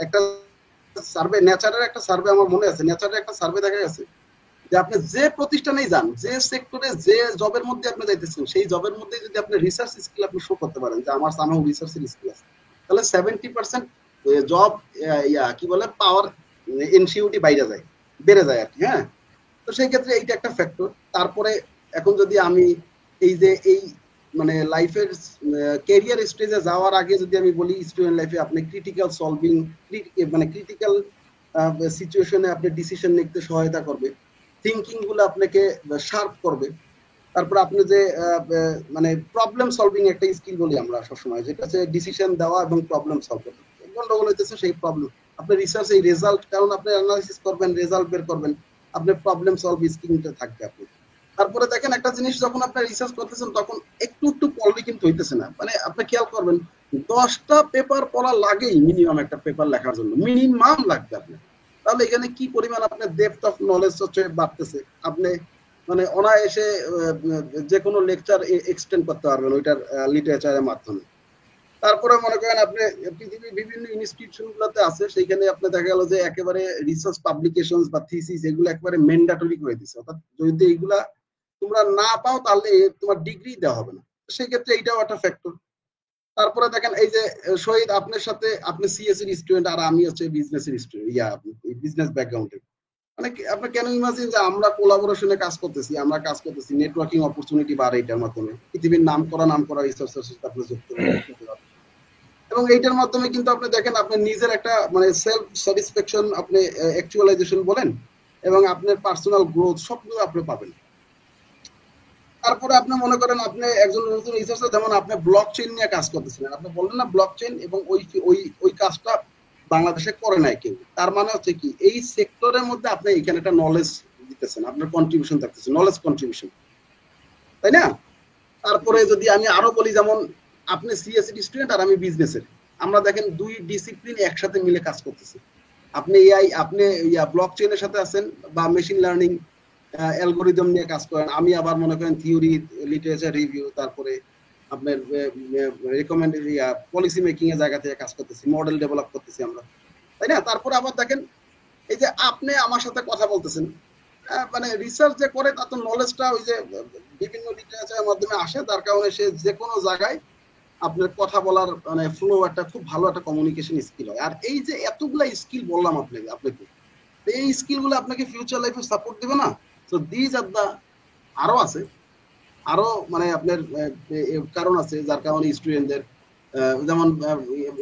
একটা সার্ভে, নেচারের একটা সার্ভে আমার মনে আছে, নেচারের একটা সার্ভে দেখা গেছে যে আপনি যে প্রতিষ্ঠানেই যান, যে সেক্টরে, যে জবের মধ্যে আপনি যাইতেছেন, সেই জবের মধ্যে যদি আপনি রিসার্চ স্কিল আপনি শো করতে পারেন যে আমার সামহাউ রিসার্চের স্কিল আছে, তাহলে 70% জব কি বলে পাওয়ার এনসিউটি বেড়ে যায় আর কি। হ্যাঁ, তো সেই ক্ষেত্রে এইটা একটা ফ্যাক্টর। তারপরে এখন যদি আমি এই মানে লাইফের ক্যারিয়ার স্টেজে যাওয়ার আগে যদি আমি বলি, স্টুডেন্ট লাইফে আপনি ক্রিটিক্যাল সলভিং, মানে ক্রিটিক্যাল সিচুয়েশনে আপনি ডিসিশন নিতে সহায়তা করবে, থিঙ্কিং গুলো আপনাকে শার্প করবে। তারপর আপনি যে মানে প্রবলেম সলভিং একটা স্কিল বলি আমরা সবসময়, যেটা হচ্ছে ডিসিশন দেওয়া এবং প্রবলেম সলভ করা। গন্ডগোল হইতেছে সেই প্রবলেম, আপনি রিসার্চ এই রেজাল্ট, কারণ আপনি অ্যানালাইসিস করবেন, রেজাল্ট বের করবেন, আপনি প্রবলেম সলভ স্কিলটা থাকবে আপনি। তারপরে দেখেন একটা জিনিস, যখন আপনি রিসার্চ করতেছেন তখন একটু পড়লে কিন্তু হইতেছে না, মানে আপনি খেয়াল করবেন 10টা পেপার পড়া লাগেই মিনিমাম, একটা পেপার লেখার জন্য মিনিমাম লাগবে আপনার। তাহলে এখানে কি পরিমাণ আপনার ডেপথ অফ নলেজ হচ্ছে বাড়তেছে, আপনি মানে অনায়াসে যে কোনো লেকচার এক্সটেন্ড করতে পারবেন ওইটার লিটারেচারের মাধ্যমে। তারপরে মনে করেন আপনি পৃথিবীর বিভিন্ন ইনস্টিটিউশন গুলোতে আছে, সেইখানে আপনি দেখা গেল যে একেবারে রিসার্চ পাবলিকেশন বা থিসিস এগুলো একেবারে ম্যান্ডেটরি করে দিচ্ছে, অর্থাৎ যদি এইগুলা তোমরা না পাও তাহলে তোমার ডিগ্রি দেওয়া হবে না। সেই ক্ষেত্রে এইটাও একটা ফ্যাক্টর। তারপরে দেখেন এই যে শহীদ, আপনার সাথে আপনি সিএস এর স্টুডেন্ট আর আমি হচ্ছে বিজনেসের স্টুডেন্ট, বিজনেস ব্যাকগ্রাউন্ডের, মানে আপনি কেন ইমাজিন যে আমরা কোলাবোরেশনে কাজ করতেছি, নেটওয়ার্কিং অপরচুনিটি বাড়ে এটার মাধ্যমে, পৃথিবীর নাম করা রিসার্চের সাথে আপনি যুক্ত হবেন, এবং এইটার মাধ্যমে কিন্তু আপনি দেখেন আপনি নিজের একটা মানে সেলফ স্যাটিসফ্যাকশন, আপনি অ্যাকচুয়ালাইজেশন বলেন, এবং আপনার পার্সোনাল গ্রোথ সবগুলো আপনি পাবেন। তারপরে আপনি মনে করেন আপনি একজন নতুন রিসার্চার, যেমন আপনি ব্লক চেইন নিয়ে কাজ করতেছিলেন, আপনি বললেন না ব্লক চেইন, এবং ওই কাজটা বাংলাদেশে করে নাই কেউ, তার মানে হচ্ছে কি এই সেক্টরের মধ্যে আপনি এখানে একটা নলেজ দিতেছেন, আপনার কন্ট্রিবিউশন থাকতেছে, নলেজ কন্ট্রিবিউশন, তাই না? তারপরে যদি আমি আরো বলি, যেমন আপনি সিএসসি স্টুডেন্ট আর আমি বিজনেসের, আমরা দেখেন দুই ডিসিপ্লিন একসাথে মিলে কাজ করতেছি। আপনি ব্লক চেইনের সাথে আছেন বা মেশিন লার্নিং অ্যালগোরিদম নিয়ে কাজ করেন, আমি আবার মনে করেন থিওরি, লিটারেচার রিভিউ, তারপরে আপনার রেকমেন্ড পলিসি মেকিং এর জায়গা থেকে কাজ করতেছি, মডেল ডেভেলপ করতেছি আমরা, তাই না? তারপরে আবার দেখেন এই যে আপনি আমার সাথে কথা বলতেছেন, মানে রিসার্চ যে করে তার তো নলেজটা ওই যে বিভিন্ন লিটারেচারের মাধ্যমে আসে, তার কারণে সে যে কোনো জায়গায় আপনার কথা বলার মানে ফ্লো একটা খুব ভালো একটা কমিউনিকেশন স্কিল হয়। আর এই যে এতগুলা স্কিল বললাম আপনাকে এই স্কিলগুলো আপনাকে ফিউচার লাইফে সাপোর্ট দিবে না? সো দিজ আর দা, আরো আছে, আরো মানে আপনার কারণ আছে যার কারণে স্টুডেন্টদের যেমন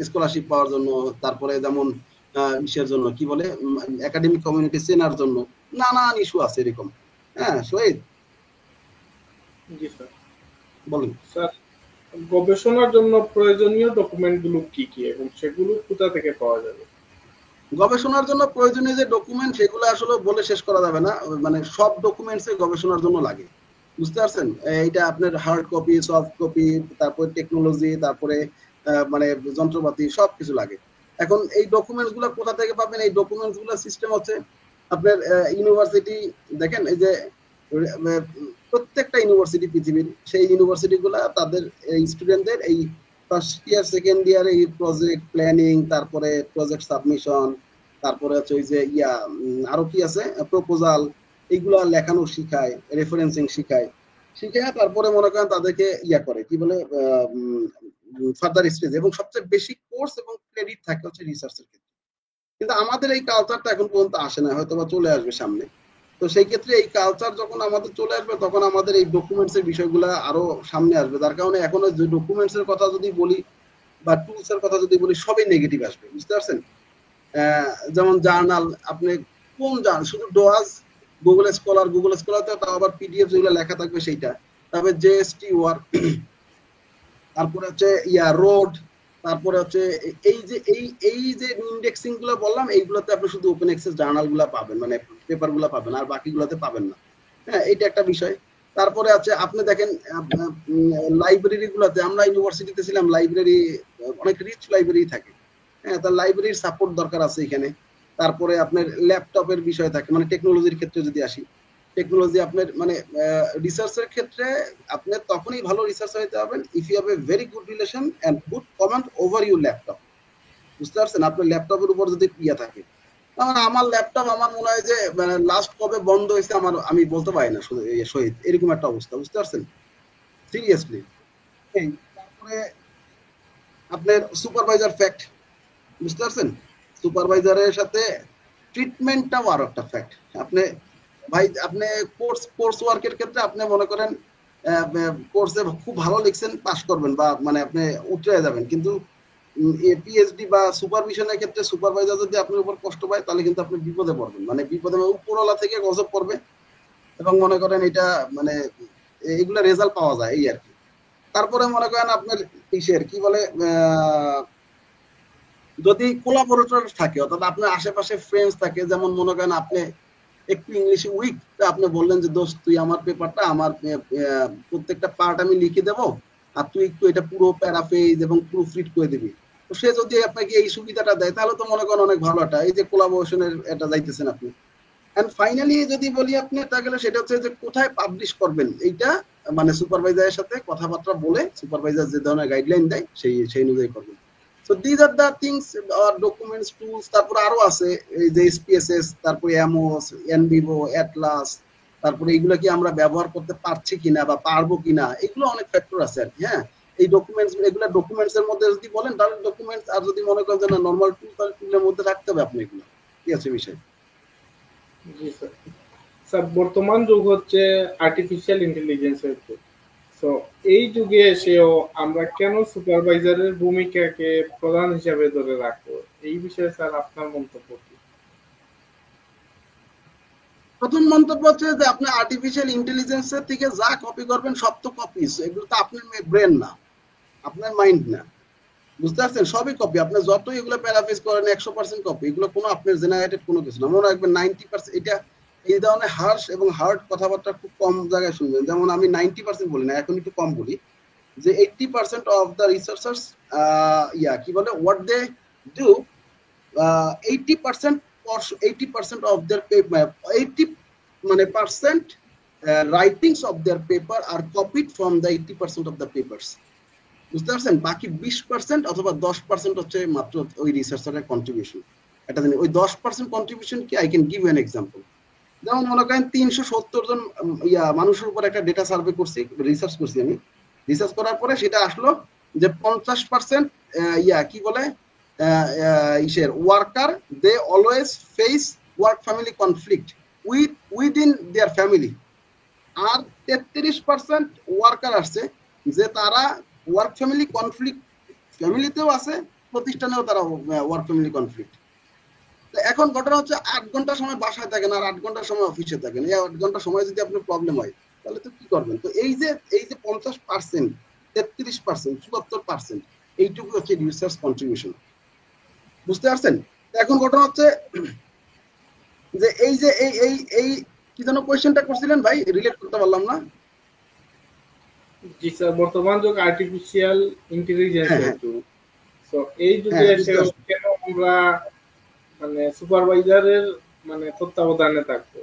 স্কলারশিপ পাওয়ার জন্য, তারপরে যেমন ইসের জন্য কি বলে একাডেমিক কমিউনিটি চেনার জন্য নানান ইস্যু আছে এরকম। হ্যাঁ শহীদ জি স্যার। বলুন। স্যার, গবেষণার জন্য প্রয়োজনীয় ডকুমেন্টগুলো কি কি এবং সেগুলো কোথা থেকে পাওয়া যাবে? গবেষণার জন্য প্রয়োজনীয় যে ডকুমেন্ট সেগুলো আসলে বলে শেষ করা যাবে না, মানে সব ডকুমেন্টস গবেষণার জন্য লাগে, বুঝতে পারছেন? এইটা আপনার হার্ড কপি, সফট কপি, তারপরে টেকনোলজি, তারপরে মানে যন্ত্রপাতি সবকিছু লাগে। এখন এই ডকুমেন্টস গুলো কোথা থেকে পাবেন? এই ডকুমেন্টস গুলো সিস্টেম হচ্ছে আপনার ইউনিভার্সিটি, দেখেন এই যে প্রত্যেকটা ইউনিভার্সিটি পৃথিবীর, সেই ইউনিভার্সিটি গুলা তাদের স্টুডেন্টদের এই ফার্স্ট ইয়ার সেকেন্ড ইয়ার এই প্রজেক্ট প্ল্যানিং, তারপরে প্রজেক্ট সাবমিশন, তারপরে হচ্ছে ওই যে আরো কি আছে প্রপোজাল, এইগুলা লেখানো শিখায়, রেফারেন্সিং শিখায়, তারপরে মনে করেন তাদেরকে করে কি বলে ফার্দার স্টেজ, এবং সবচেয়ে বেশি কোর্স এবং ক্রেডিট থাকে হচ্ছে রিসার্চের ক্ষেত্রে। কিন্তু আমাদের এই কালচারটা এখন পর্যন্ত আসে না, হয়তো বা চলে আসবে সামনে। তো সেই ক্ষেত্রে এই কালচার যখন আমাদের চলে আসবে তখন আমাদের এই ডকুমেন্টস এর বিষয়গুলো আরো সামনে আসবে, যার কারণে এখন যে ডকুমেন্টস এর কথা যদি বলি বা টুলস এর কথা যদি বলি সবই নেগেটিভ আসবে, বুঝতে পারছেন? যেমন জার্নাল, আপনি কোন জার্নাল, শুধু ডোয়াজ, গুগল স্কলার তো আবার পিডিএফ যেগুলো লেখা থাকবে সেইটা, তারপরে জেএসটি ওয়ার্ক, তারপরে হচ্ছে রোড, তারপরে হচ্ছে এই যে ইন্ডেক্সিং গুলো বললাম, এইগুলোতে আপনি শুধু ওপেন অ্যাক্সেস জার্নাল গুলা পাবেন, মানে পেপার গুলা পাবেন, আর বাকিগুলোতে পাবেন না। হ্যাঁ, এইটা একটা বিষয়। তারপরে আছে আপনি দেখেন লাইব্রেরি গুলাতে, আমরা ইউনিভার্সিটিতে ছিলাম, লাইব্রেরি অনেক রিচ লাইব্রেরি থাকে। হ্যাঁ, তার লাইব্রেরির সাপোর্ট দরকার আছে এখানে। তারপরে আপনার ল্যাপটপের বিষয় থাকে, মানে টেকনোলজির ক্ষেত্রে যদি আসি, টেকনোলজি আপনার মানে রিসার্চের ক্ষেত্রে আপনি তখনই ভালো রিসার্চার হতে পারবেন if you have a very good relation and good command over your laptop, বুঝতে পারছেন? আপনার ল্যাপটপের উপর যদি থাকে, আমার ল্যাপটপ আমার মনে হয় যে মানে লাস্ট কবে বন্ধ হয়েছে আমার আমি বলতে পারি না শহীদ, এরকম একটা অবস্থা, বুঝতে পারছেন? সিরিয়াসলি। তারপরে আপনার সুপারভাইজার ফ্যাক্ট, বুঝতে পারছেন? সুপারভাইজারের সাথে ট্রিটমেন্টটাও আরো একটা ফ্যাক্ট। আপনি ভাই আপনি কোর্স ওয়ার্কের ক্ষেত্রে আপনি মনে করেন কোর্সে খুব ভালো লিখছেন, পাস করবেন বা মানে আপনি উঠে যাবেন, কিন্তু পিএইচডি বা সুপারভিশনের ক্ষেত্রে সুপারভাইজার যদি আপনার উপর কষ্ট পায় তাহলে কিন্তু আপনি বিপদে পড়বেন, মানে বিপদে উপরওয়ালা থেকে গজব পড়বে, এবং মনে করেন এটা মানে এইগুলা রেজাল্ট পাওয়া যায় এই আর কি। তারপরে মনে করেন আপনার ইসের কি বলে যদি কোলাবোরেটর থাকে, অর্থাৎ আপনার আশেপাশে ফ্রেন্ডস থাকে, যেমন মনে করেন আপনি একটু ইংলিশে উইক, আপনি বললেন যে দোস্ত তুই আমার পেপারটা, আমার প্রত্যেকটা পার্ট আমি লিখে দেবো, আর তুই একটু এটা পুরো প্যারাফ্রেজ এবং প্রুফ রিড করে দিবি। তো সে যদি আপনাকে এই সুবিধাটা দেয় তাহলে তো মনে করেন অনেক ভালো একটা, এই যে কোলাবোরেশনের এটা যাইতেছেন আপনি। এন্ড ফাইনালি যদি বলি আপনি, তাহলে সেটা হচ্ছে যে কোথায় পাবলিশ করবেন, এইটা মানে সুপারভাইজারের সাথে কথাবার্তা বলে সুপারভাইজার যে ধরনের গাইডলাইন দেয় সেই অনুযায়ী করবেন। So these are the things are documents tools. তারপরে আরো আছে এই যে এসপিএসএস, তারপরে অ্যামোস, এনভিভো, অ্যাটলাস, তারপরে এগুলো কি আমরা ব্যবহার করতে পারছি কিনা বা পারবো কিনা, এগুলো অনেক ফ্যাক্টর আছে আর কি। হ্যাঁ, এই ডকুমেন্টস, এগুলো ডকুমেন্টস এর মধ্যে যদি বলেন তাহলে ডকুমেন্টস, আর যদি মনে করেন যে না নরমাল টুল, তাহলে টুলের মধ্যে রাখতে হবে আপনি এগুলো। কি আছে বিষয়? জি স্যার। স্যার, বর্তমান যুগ হচ্ছে আর্টিফিশিয়াল ইন্টেলিজেন্সের যুগ। তো এই যুগে এসেও আমরা কেন সুপারভাইজারের ভূমিকাকে প্রধান হিসাবে ধরে রাখবো, এই বিষয়ে স্যার আপনার মন্তব্য কি? প্রথম মন্তব্য হচ্ছে যে আপনি আর্টিফিশিয়াল ইন্টেলিজেন্সের থেকে যা কপি করবেন সব তো কপিস, এগুলো তো আপনার ব্রেন না, আপনার মাইন্ড না, বুঝতে পারছেন? সবই কপি। আপনি যত এগুলো প্যারাফ্রেজ করেন 100% কপি, এগুলো কোনো আপনার জেনারেটেড কোনো কিছু না। মনে রাখবেন 90% এটা, এই ধরনের হার্শ এবং হার্ড কথাবার্তা খুব কম জায়গায় শুনবেন। যেমন আমি 90% বলি না, এখন একটু কম বলি, যে 80% অফ দ্য রিসার্চার্স কি বলে what they do, 80% of their 80 মানে percent writings of their paper are copied from the 80% of the papers. বুঝতে পারছেন? বাকি 20% অথবা 10% হচ্ছে মাত্র ওই রিসার্চারের কন্ট্রিবিউশন। এটা জানি ওই 10% কন্ট্রিবিউশন কি, I can give you an example. যেমন মনে করেন 370 জন মানুষের উপর একটা ডেটা সার্ভে করছি, রিসার্চ করছি আমি। রিসার্চ করার পরে সেটা আসলো যে 50% কি বলে ইসের worker, they always face work family conflict within their family. আর 33% ওয়ার্কার আসছে যে তারা ওয়ার্ক ফ্যামিলি কনফ্লিক্ট ফ্যামিলিতেও আছে, প্রতিষ্ঠানেও তারা ওয়ার্ক ফ্যামিলি কনফ্লিক্ট। এখন ঘটনা হচ্ছে 8 ঘন্টা সময় বাসায় থাকেন আর 8 ঘন্টা সময় অফিসে থাকেন। এই 8 ঘন্টা সময় যদি আপনার প্রবলেম হয় তাহলে তো কি করবেন? তো এই যে 50%, 33%, 74% এইটুকু হচ্ছে রিসার্চ কন্ট্রিবিউশন। বুঝতে পারছেন? এখন ঘটনা হচ্ছে যে এই যে এই কি যেন কোয়েশ্চেনটা করছিলেন ভাই, রিলেট করতে পারলাম না। জি স্যার, বর্তমান যুগ আর্টিফিশিয়াল ইন্টেলিজেন্সের যুগ। তো এই যুগে এসে কেন আমরা মানে সুপারভাইজারের মানে তত্ত্বাবধানে থাকবো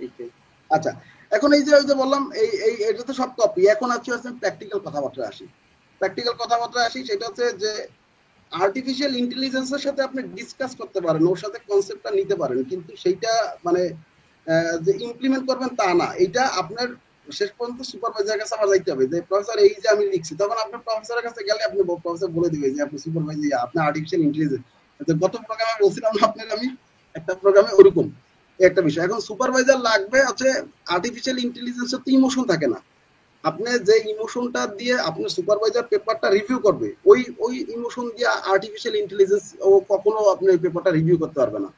এইটাই। আচ্ছা, এখন এই যে বললাম এটা তো সব কপি। এখন আছে প্র্যাকটিক্যাল কথাবার্তা আসি। সেটা হচ্ছে যে আর্টিফিশিয়াল ইন্টেলিজেন্সের সাথে আপনি ডিসকাস করতে পারেন, ওর সাথে কনসেপ্টটা নিতে পারেন, কিন্তু সেইটা মানে যে ইমপ্লিমেন্ট করবেন তা না। এটা আপনার শেষ পর্যন্ত সুপারভাইজারের কাছে আবার যাইতে হবে যে প্রফেসর এই যে আমি লিখছি, তখন আপনার প্রফেসরের কাছে গেলে আপনি প্রফেসর বলে দিবে যে আপনি সুপারভাইজার, আপনার আর্টিফিশিয়াল ইন্টেলিজেন্স। গত প্রোগ্রামে বলছিলাম আপনার আমি একটা প্রোগ্রামে ওরকম একটা বিষয়। এখন সুপারভাইজার লাগবে হচ্ছে আর্টিফিশিয়াল ইন্টেলিজেন্সের তো ইমোশন থাকে না। আপনি যে ইমোশনটা দিয়ে আপনার সুপারভাইজার পেপারটা রিভিউ করবে, ওই ইমোশন দিয়ে আর্টিফিশিয়াল ইন্টেলিজেন্স ও কখনো আপনি ওই পেপারটা রিভিউ করতে পারবে না,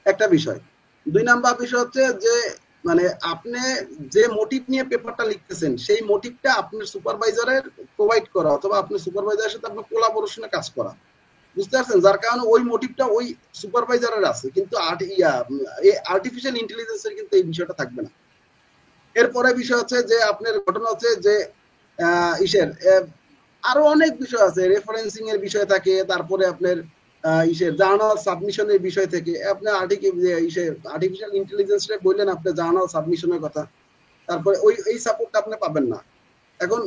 একটা বিষয়। 2 নাম্বার বিষয় হচ্ছে যে মানে আপনি যে মোটিভ নিয়ে পেপারটা লিখতেছেন সেই মোটিভটা আপনার সুপারভাইজারের প্রোভাইড করা অথবা আপনার সুপারভাইজারের সাথে আপনার কোলাবোরেশনে কাজ করা। বুঝতে পারছেন? যার কারণে ওই মোটিভটা ওই সুপারভাইজারের আছে, কিন্তু আর্টিফিশিয়াল ইন্টেলিজেন্সের কিন্তু এই বিষয়টা থাকবে না। এরপরে বিষয় হচ্ছে যে আপনার ঘটনা হচ্ছে যে আরো অনেক বিষয় আছে, রেফারেন্সিং এর বিষয় থাকে, তারপরে আপনার জার্নাল সাবমিশনের বিষয় থেকে আপনি আর্টিফিশিয়াল ইন্টেলিজেন্স বললেন আপনি জার্নাল সাবমিশনের কথা, তারপরে এই সাপোর্টটা আপনি পাবেন না। এখন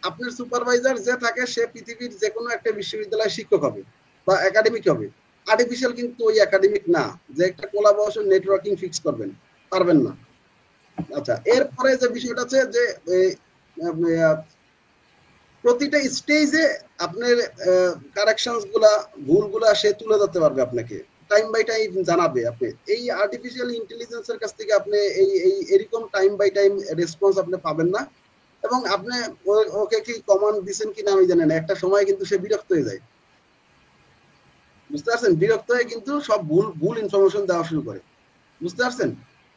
আপনার সুপারভাইজার যে থাকে সে পৃথিবীর যে কোনো একটা বিশ্ববিদ্যালয়ের শিক্ষক হবে বা একাডেমিক হবে। আর্টিফিশিয়াল কিন্তু ওই একাডেমিক না যে একটা কোলাবোরেশন নেটওয়ার্কিং ফিক্স করবেন, পারবেন না। আচ্ছা, এরপরে যে বিষয়টা আছে যে প্রতিটা স্টেজে আপনার কারেকশনস গুলা ভুলগুলা সে তুলে ধরতে পারবে, আপনাকে টাইম বাই টাইম জানাবে। আপনি এই আর্টিফিশিয়াল ইন্টেলিজেন্সের কাছ থেকে আপনি এরকম টাইম বাই টাইম রেসপন্স আপনি পাবেন না। এবং আপনি ওকে কি কমান্ড দিচ্ছেন কিনা আমি জানি না, একটা সময় কিন্তু সে বিরক্ত হয়ে যায়। বুঝতে পারছেন? বিরক্ত হয়ে কিন্তু সব ভুল ইনফরমেশন দেওয়া শুরু করে। বুঝতে পারছেন?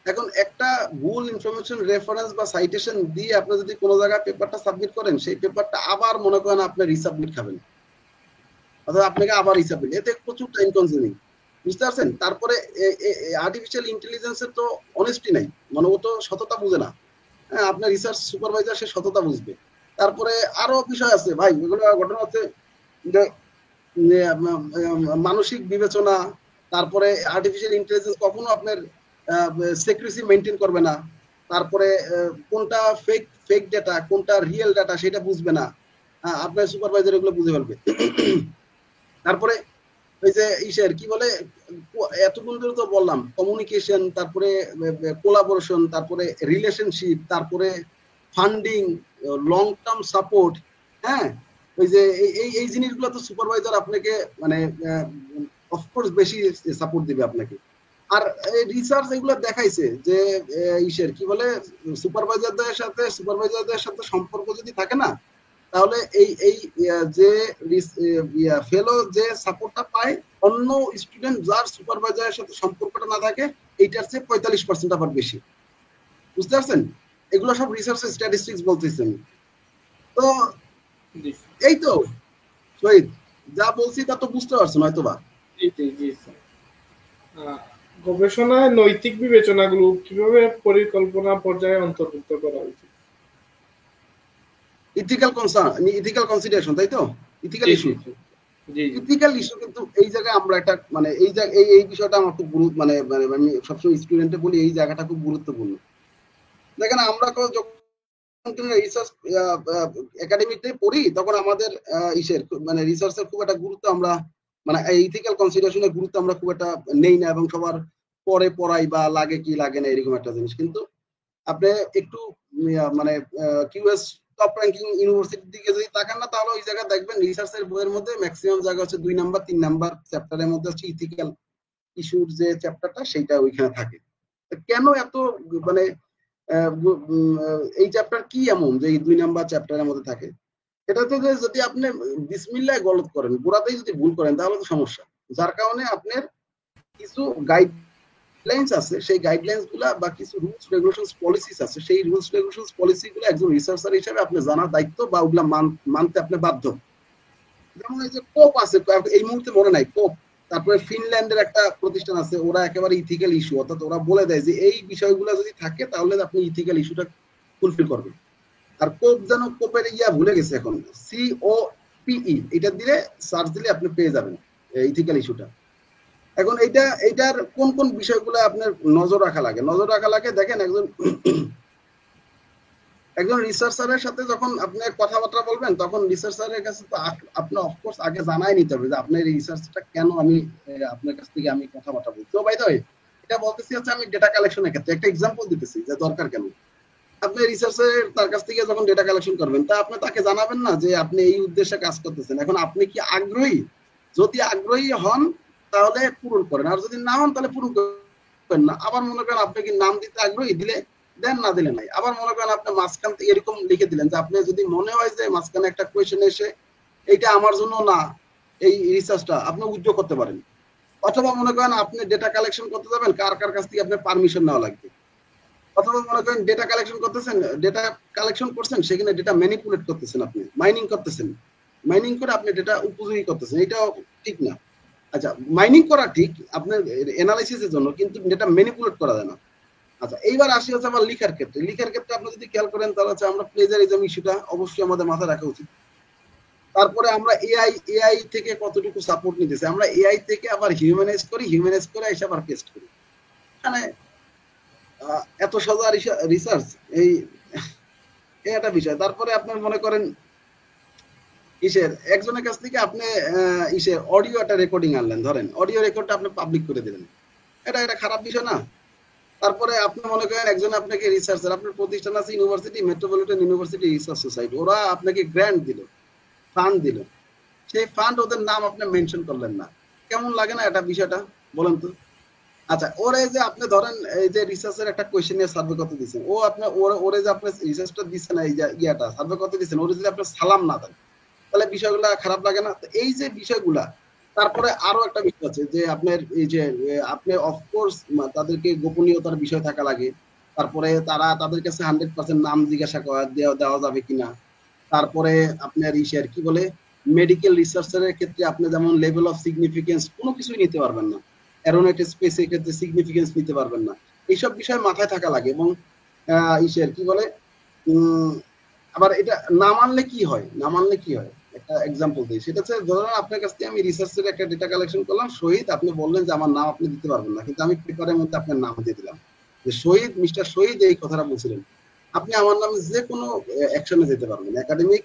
এখন একটা ভুল ইনফরমেশন রেফারেন্স বা সাইটেশন দিয়ে আপনি যদি কোনো জায়গায় পেপারটা সাবমিট করেন, সেই পেপারটা আবার মনে করেন আপনি রিসাবমিট খাবেন অথবা আপনাকে আবার রিসাবমিট, এতে প্রচুর টাইম কনজিউমিং। বুঝতে পারছেন? তারপরে আর্টিফিশিয়াল ইন্টেলিজেন্সের তো অনেস্টি নাই, মানে ও তো সততা বুঝে না। হ্যাঁ, আপনার রিসার্চ সুপারভাইজার সে সততা বুঝবে। তারপরে আরো বিষয় আছে ভাই, এগুলো ঘটনা হচ্ছে যে মানসিক বিবেচনা, তারপরে আর্টিফিশিয়াল ইন্টেলিজেন্স কখনো আপনার সিক্রেসি মেনটেন করবে না। তারপরে কোনটা ফেক ডেটা কোনটা রিয়েল ডেটা সেটা বুঝবে না, আপনার সুপারভাইজার এগুলো বুঝে ফেলবে। তারপরে ওই যে কি বলে এতক্ষণ ধরে তো বললাম কমিউনিকেশন, তারপরে কোলাবোরেশন, তারপরে রিলেশনশিপ, তারপরে ফান্ডিং, লং টার্ম সাপোর্ট। হ্যাঁ, ওই যে এই জিনিসগুলো তো সুপারভাইজার আপনাকে মানে অফকোর্স বেশি সাপোর্ট দিবে আপনাকে। আর রিসার্চ এগুলো দেখাইছে যে কি বলে সুপারভাইজারদের সাথে সম্পর্ক যদি থাকে না, তাহলে এই যে ফেলো যে সাপোর্টটা পায় অন্য স্টুডেন্ট যার সুপারভাইজারের সাথে সম্পর্কটা না থাকে এইটার চেয়ে 45% আবার বেশি। বুঝতে পারছেন? এগুলো সব রিসার্চের স্ট্যাটিস্টিক্স বলতেছি আমি। তো এই তো শহীদ যা বলছি তা তো বুঝতে পারছেন হয়তো বা। গবেষণায় নৈতিক বিবেচনাগুলো কিভাবে পরিকল্পনা পর্যায়ে অন্তর্ভুক্ত করা উচিত? ইথিক্যাল কনসিডারেশন, তাই তো? ইথিক্যাল ইস্যু কিন্তু এই জায়গায় আমরা একটা মানে এই বিষয়টা আমার খুব মানে আমি সবসময় স্টুডেন্টে বলি এই জায়গাটা খুব গুরুত্বপূর্ণ। দেখেন আমরা যখন রিসার্চ একাডেমিতে পড়ি তখন আমাদের ইসের মানে রিসার্চের খুব একটা গুরুত্ব আমরা মানে ইথিক্যাল কনসিডারেশনের গুরুত্ব আমরা খুব একটা নেই না, এবং সবার পরে পড়াই বা লাগে কি লাগে না এরকম একটা জিনিস। কিন্তু আপনি একটু মানে কিউএস টপ র্যাঙ্কিং ইউনিভার্সিটির দিকে যদি তাকান না, তাহলে ওই জায়গায় দেখবেন রিসার্চের বইয়ের মধ্যে ম্যাক্সিমাম জায়গা হচ্ছে 2 নাম্বার 3 নাম্বার চ্যাপ্টারের মধ্যে হচ্ছে ইথিক্যাল ইস্যুর যে চ্যাপ্টারটা সেইটা ওইখানে থাকে। কেন এত মানে এই চ্যাপ্টার কি এমন যে এই 2 নাম্বার চ্যাপ্টারের মধ্যে থাকে? এটা তো যে যদি আপনি বিসমিল্লাহ গলত করেন, গোড়াতেই যদি ভুল করেন তাহলে তো সমস্যা। যার কারণে আপনার কিছু গাইডলাইন্স আছে, সেই গাইডলাইন্স গুলা বা কিছু রুলস রেগুলেশনস পলিসিস আছে, সেই রুলস রেগুলেশনস পলিসি গুলো একজন রিসার্চার হিসেবে আপনি জানার দায়িত্ব বা ওগুলা মানতে আপনি বাধ্য। যেমন এই যে কোপ আছে, এই মুহূর্তে মনে নাই কোপ, তারপরে ফিনল্যান্ডের একটা প্রতিষ্ঠান আছে, ওরা একেবারে ইথিক্যাল ইস্যু, অর্থাৎ ওরা বলে দেয় যে এই বিষয়গুলো যদি থাকে তাহলে আপনি ইথিক্যাল ইস্যুটা ফুলফিল করবেন। আর কোপ যেন কোপের ভুলে গেছে এখন, COPE, এটা দিলে সার্চ দিলে আপনি পেয়ে যাবেন ইথিক্যাল ইস্যুটা। এখন এইটার কোন কোন বিষয়গুলো আপনার নজর রাখা লাগে দেখেন, একজন রিসার্চারের সাথে যখন আপনি কথাবার্তা বলবেন তখন রিসার্চারের কাছে তো আপনি অফকোর্স আগে জানাই নিতে হবে যে আপনার এই রিসার্চটা কেন আমি আপনার কাছ থেকে আমি কথাবার্তা বলছি। তো বাই দ্য ওয়ে, এটা বলতেছি হচ্ছে আমি ডেটা কালেকশনের ক্ষেত্রে একটা এক্সাম্পল দিতেছি যে দরকার কেন। আপনি রিসার্চের তার কাছ থেকে যখন ডেটা কালেকশন করবেন, তা আপনি তাকে জানাবেন না যে আপনি এই উদ্দেশ্যে কাজ করতেছেন, এখন আপনি কি আগ্রহী? যদি আগ্রহী হন তাহলে পূরণ করেন, আর যদি না হন তাহলে পূরণ করেন না। আবার মনে করেন আপনি কি নাম দিতে আগ্রহী, দিলে দেন, না দিলে নাই। আবার মনে করেন আপনি মাঝখান থেকে এরকম লিখে দিলেন যে আপনি যদি মনে হয় যে মাঝখানে একটা কোয়েশ্চেন এসে এইটা আমার জন্য না, এই রিসার্চটা আপনি উইথড্র করতে পারেন। অথবা মনে করেন আপনি ডেটা কালেকশন করতে যাবেন, কার কার কাছ থেকে আপনার পারমিশন নেওয়া লাগবে। অথবা মনে করেন ডেটা কালেকশন করতেছেন, ডেটা কালেকশন করছেন, সেখানে ডেটা ম্যানিপুলেট করতেছেন, আপনি মাইনিং করতেছেন, মাইনিং করে আপনি ডেটা উপযোগী করতেছেন, এটাও ঠিক না। আচ্ছা, মাইনিং করা ঠিক আপনার অ্যানালাইসিসের জন্য, কিন্তু ডেটা ম্যানিপুলেট করা যায় না। আচ্ছা, এইবার আসি হচ্ছে আমার লিখার ক্ষেত্রে আপনি যদি খেয়াল করেন তাহলে হচ্ছে আমরা প্লেজারিজম ইস্যুটা অবশ্যই আমাদের মাথায় রাখা উচিত। তারপরে আমরা এআই থেকে কতটুকু সাপোর্ট নিতেছি, আমরা এআই থেকে আবার হিউম্যানাইজ করে এসে আবার পেস্ট করি, মানে এত সোজা রিসার্চ এই একটা বিষয়। তারপরে আপনার মনে করেন একজনের কাছ থেকে আপনি অডিও একটা রেকর্ডিং আনলেন, ধরেন অডিও রেকর্ডটা আপনি পাবলিক করে দিলেন, এটা খারাপ বিষয় না? তারপরে আপনি মনে করেন একজন আপনাকে রিসার্চার, আপনার প্রতিষ্ঠান আছে university, metropolitan university research society, ওরা আপনাকে গ্র্যান্ট দিল, ফান্ড দিল, সেই ফান্ড ওদের নাম আপনি মেনশন করলেন না, কেমন লাগে না এটা বিষয়টা, বলেন তো? আচ্ছা, ওরে যে আপনি ধরেন এই যে রিসার্চের একটা কোয়েশ্চেনের সার্ভে করতে দিচ্ছেন, ও আপনি ওরে যে আপনি রিসার্চটা দিচ্ছেন, এই যে ইয়াটা সার্ভে করতে দিচ্ছেন, ওরে যদি আপনি সালাম না দেন তাহলে বিষয়গুলা খারাপ লাগে না? তো এই যে বিষয়গুলা, তারপরে আরো একটা বিষয় আছে যে আপনার এই যে আপনি অফকোর্স তাদেরকে গোপনীয়তার বিষয় থাকা লাগে, তারপরে তাদের কাছে 100% নাম জিজ্ঞাসা দেওয়া যাবে কিনা, তারপরে আপনার কি বলে মেডিকেল রিসার্চের ক্ষেত্রে আপনি যেমন লেভেল অফ সিগনিফিকেন্স কোনো কিছুই নিতে পারবেন না, অ্যারোনটিক স্পেসের ক্ষেত্রে সিগনিফিকেন্স নিতে পারবেন না, এইসব বিষয় মাথায় থাকা লাগে। এবং কি বলে আবার এটা না মানলে কি হয়, একটা এক্সাম্পল দিই, সেটা হচ্ছে ধরুন আপনার কাছ থেকে আমি রিসার্চের একটা ডেটা কালেকশন করলাম, শহীদ, আপনি বললেন যে আমার নাম আপনি দিতে পারবেন না, কিন্তু আমি পেপারের মধ্যে আপনার নাম দিয়ে দিলাম যে শহীদ, মিস্টার শহীদ এই কথাটা বলছিলেন, আপনি আমার নামে যে কোনো অ্যাকশনে যেতে পারবেন, একাডেমিক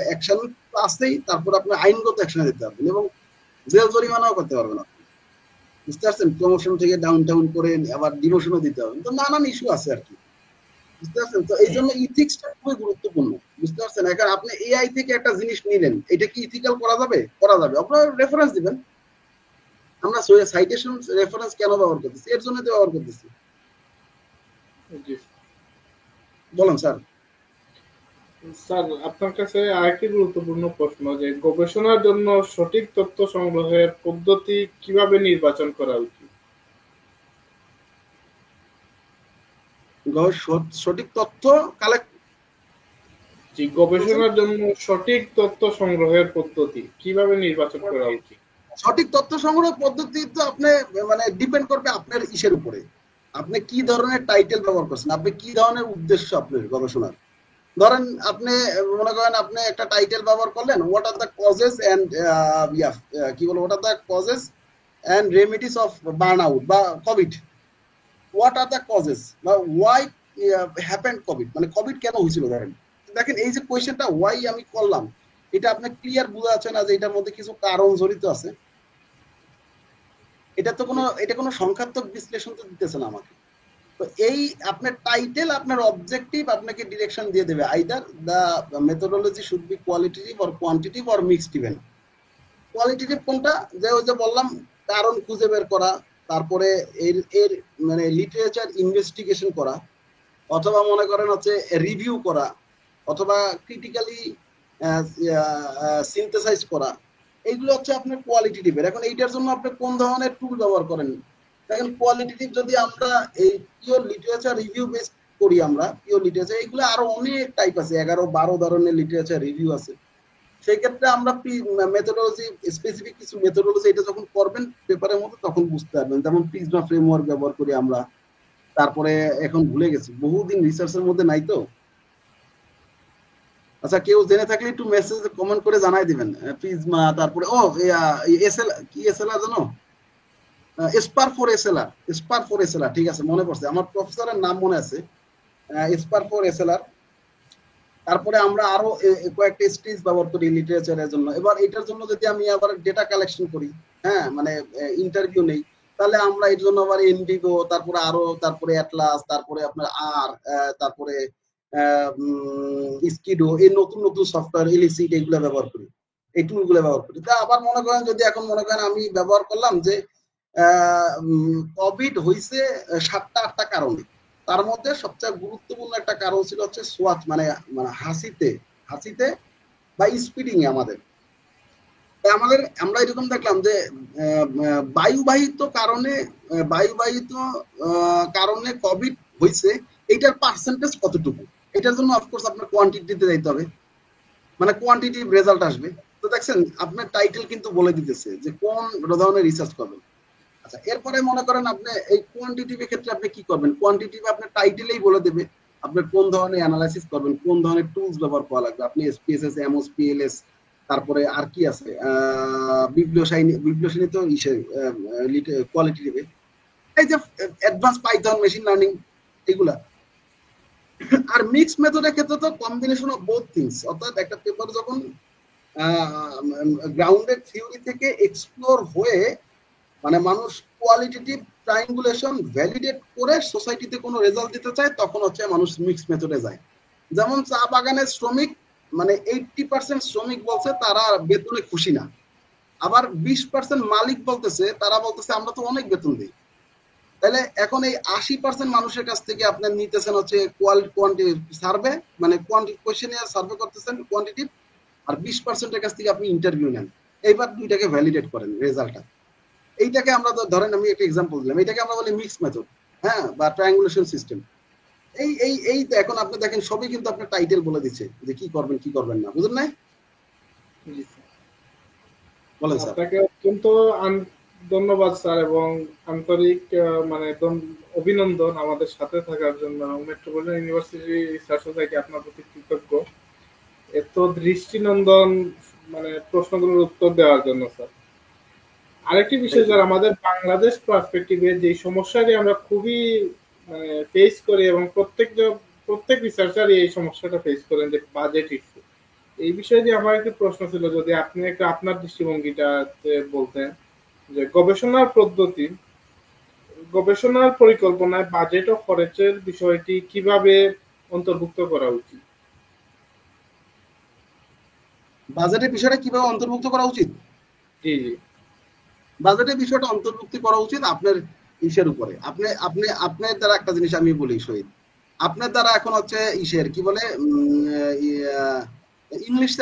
অ্যাকশন তো আছেই, তারপর আপনি আইনগত অ্যাকশনে যেতে পারবেন এবং জেল জরিমানাও করতে পারবেন আপনি, বুঝতে পারছেন? প্রমোশন থেকে ডাউন করে আবার ডিমোশনও দিতে হবে, তো নানান ইস্যু আছে আর কি, বুঝতে পারছেন? তো এই জন্য ইথিক্সটা খুবই গুরুত্বপূর্ণ, বুঝতে পারছেন? এখন আপনি এআই থেকে একটা জিনিস নিলেন, এটা কি ইথিক্যাল করা যাবে? আপনার রেফারেন্স দিবেন। আমরা সাইটেশন রেফারেন্স কেন ব্যবহার করতেছি? এর জন্য তো ব্যবহার করতেছি। বলুন স্যার। স্যার, আপনার কাছে আরেকটি গুরুত্বপূর্ণ প্রশ্ন, যে গবেষণার জন্য সঠিক তথ্য সংগ্রহের পদ্ধতি কিভাবে নির্বাচন করা উচিত? সঠিক তথ্য কালেক্ট, গবেষণার জন্য সঠিক তথ্য সংগ্রহের পদ্ধতি কিভাবে নির্বাচন করা উচিত? সঠিক তথ্য সংগ্রহ পদ্ধতি তো আপনি মানে ডিপেন্ড করবে আপনার ইসের উপরে, আপনি কি ধরনের টাইটেল ব্যবহার করছেন, আপনি কি ধরনের উদ্দেশ্য আপনার গবেষণার। ধরেন আপনি মনে করেন আপনি একটা টাইটেল ব্যবহার করলেন, what are the causes and কি বলবো, what are the causes and remedies of burn out বা Covid, what are the causes বা ওয়াই হ্যাপেন্ড কোভিড, মানে কোভিড কেন হয়েছিল ধরেন, দেখেন এই যে কোয়েশ্চেনটা ওয়াই আমি করলাম, এটা আপনার ক্লিয়ার বোঝা যাচ্ছে না যে এটার মধ্যে কিছু কারণ জড়িত আছে? এটা তো কোনো সংখ্যাত্মক বিশ্লেষণ তো দিতেছে না আমাকে। তো এই আপনার টাইটেল আপনার অবজেক্টিভ আপনাকে ডিরেকশন দিয়ে দেবে, either the methodology should be qualitative or quantitative or mixed even. Qualitative কোনটা, যে ওই যে বললাম কারণ খুঁজে বের করা, তারপরে এর এর মানে লিটারেচার ইনভেস্টিগেশন করা, অথবা মনে করেন হচ্ছে রিভিউ করা, অথবা ক্রিটিক্যালি সিনথেসাইজ করা, এইগুলো হচ্ছে আপনার কোয়ালিটেটিভের। এখন এইটার জন্য আপনি কোন ধরনের টুল ব্যবহার করেন? দেখেন কোয়ালিটেটিভ যদি আমরা এই পিওর লিটারেচার রিভিউ বেস করি, আমরা পিওর লিটারেচার, এইগুলো আরো অনেক টাইপ আছে, 11-12 ধরনের লিটারেচার রিভিউ আছে। সেই ক্ষেত্রে আমরা মেথোডোলজি স্পেসিফিক কিছু মেথোডোলজি এটা যখন করবেন পেপারের মধ্যে তখন বুঝতে পারবেন। যেমন প্রিজমা ফ্রেমওয়ার্ক ব্যবহার করি আমরা, তারপরে এখন ভুলে গেছি, বহুদিন রিসার্চের মধ্যে নাই তো। আচ্ছা, কেউ জেনে থাকলে একটু মেসেজ কমেন্ট করে জানাই দিবেন। প্রিজমা, তারপরে ও এসএল কি এসএলআর জানো, spare for SLR, spare for SLR, ঠিক আছে মনে পড়ছে, আমার প্রফেসরের নাম মনে আছে, স্পার ফর এসএলআর। তারপরে আমরা আরো কয়েকটা স্টেজ ব্যবহার করি লিটারেচারের জন্য। এবার এটার জন্য যদি আমি আবার ডেটা কালেকশন করি, হ্যাঁ মানে ইন্টারভিউ নেই, তাহলে আমরা এর জন্য আবার ইন্ডিগো, তারপরে আরো, তারপরে অ্যাটলাস, তারপরে আপনার তারপরে স্কিডো, এই নতুন নতুন সফটওয়্যার এলিসিড, এগুলো ব্যবহার করি, এই টুলগুলো ব্যবহার করি। তা আবার মনে করেন যদি এখন মনে করেন আমি ব্যবহার করলাম যে কোভিড হয়েছে 7টা-8টা কারণে, তার মধ্যে সবচেয়ে গুরুত্বপূর্ণ একটা কারণ ছিল হচ্ছে সোয়াচ, মানে হাসিতে বা স্পিডিং এ আমাদের আমরা এরকম দেখলাম যে বায়ুবাহিত কারণে কোভিড হয়েছে, এইটার পার্সেন্টেজ কতটুকু, এটার জন্য অফকোর্স আপনার কোয়ান্টিটিতে যাইতে হবে, মানে কোয়ান্টিটিভ রেজাল্ট আসবে। তো দেখছেন আপনার টাইটেল কিন্তু বলে দিতেছে যে কোন ধরনের রিসার্চ করবেন। আচ্ছা, এরপরে মনে করেন আপনি এই কোয়ান্টিটিভের ক্ষেত্রে আপনি কি করবেন, কোয়ান্টিটিভ আপনার টাইটেলেই বলে দেবে আপনি কোন ধরনের অ্যানালাইসিস করবেন, কোন ধরনের টুলস ব্যবহার করা লাগবে। আপনি এসপিএসএস, এমওস, পিএলএস, তারপরে আর কি আছে, বিবলিওশাইনি তো ইসে কোয়ালিটিটিভে, এই যে অ্যাডভান্স পাইথন, মেশিন লার্নিং, এগুলা। আর মিক্স মেথডের ক্ষেত্রে তো কম্বিনেশন অফ বোথ থিংস, অর্থাৎ একটা পেপার যখন গ্রাউন্ডেড থিওরি থেকে এক্সপ্লোর হয়ে, মানে মানুষ কোয়ালিটেটিভ ট্রায়াঙ্গুলেশন ভ্যালিডেট করে সোসাইটিতে কোনো রেজাল্ট দিতে চায়, তখন হচ্ছে মানুষ মিক্স মেথডে যায়। যেমন চা বাগানের শ্রমিক, মানে 80% শ্রমিক বলছে তারা বেতনে খুশি না, আবার 20% মালিক বলতেছে, তারা বলতেছে আমরা তো অনেক বেতন দিই। তাহলে এখন এই 80% মানুষের কাছ থেকে আপনি নিতেছেন হচ্ছে সার্ভে, মানে কোয়েশ্চেনিয়ার সার্ভে করতেছেন কোয়ান্টিটিভ, আর 20%-এর কাছ থেকে আপনি ইন্টারভিউ নেন। এইবার দুইটাকে ভ্যালিডেট করেন রেজাল্টটা। এইটাকে আমরা ধরেন, আমি একটা এক্সাম্পল দিলাম, এটাকে আমরা বলি মিক্স মেথড, হ্যাঁ, বা ট্রায়াঙ্গুলেশন সিস্টেম। এই তো এখন আপনি দেখেন সবই কিন্তু আপনার টাইটেল বলে দিচ্ছে যে কি করবেন কি করবেন না, বুঝলেন না? বলেন স্যার। আপনাকে অত্যন্ত ধন্যবাদ স্যার, এবং আন্তরিক মানে অভিনন্দন আমাদের সাথে থাকার জন্য। মেট্রোপলিটন ইউনিভার্সিটি রিসার্চ সোসাইটি আপনার প্রতি কৃতজ্ঞ এত দৃষ্টিনন্দন মানে প্রশ্নগুলোর উত্তর দেওয়ার জন্য স্যার। আরেকটি বিষয় স্যার, আমাদের বাংলাদেশ পার্সপেক্টিভে যে সমস্যাটি আমরা খুবই মানে ফেস করি, এবং প্রত্যেক রিসার্চারই এই সমস্যাটা ফেস করেন, যে বাজেট ইস্যু। এই বিষয়ে যে আমার একটি প্রশ্ন ছিল, যদি আপনি একটু আপনার দৃষ্টিভঙ্গিটাতে বলতেন যে গবেষণার পদ্ধতি, গবেষণার পরিকল্পনায় বাজেট ও খরচের বিষয়টি কিভাবে অন্তর্ভুক্ত করা উচিত? বাজেটের বিষয়টা কিভাবে অন্তর্ভুক্ত করা উচিত? জি জি, বাজেটের বিষয়টা অন্তর্ভুক্ত করা উচিত আপনার ইসের উপরে। আপনার দ্বারা একটা জিনিস আমি বলি শহীদ, আপনার দ্বারা এখন হচ্ছে ইসের কি বলে ইংলিশ,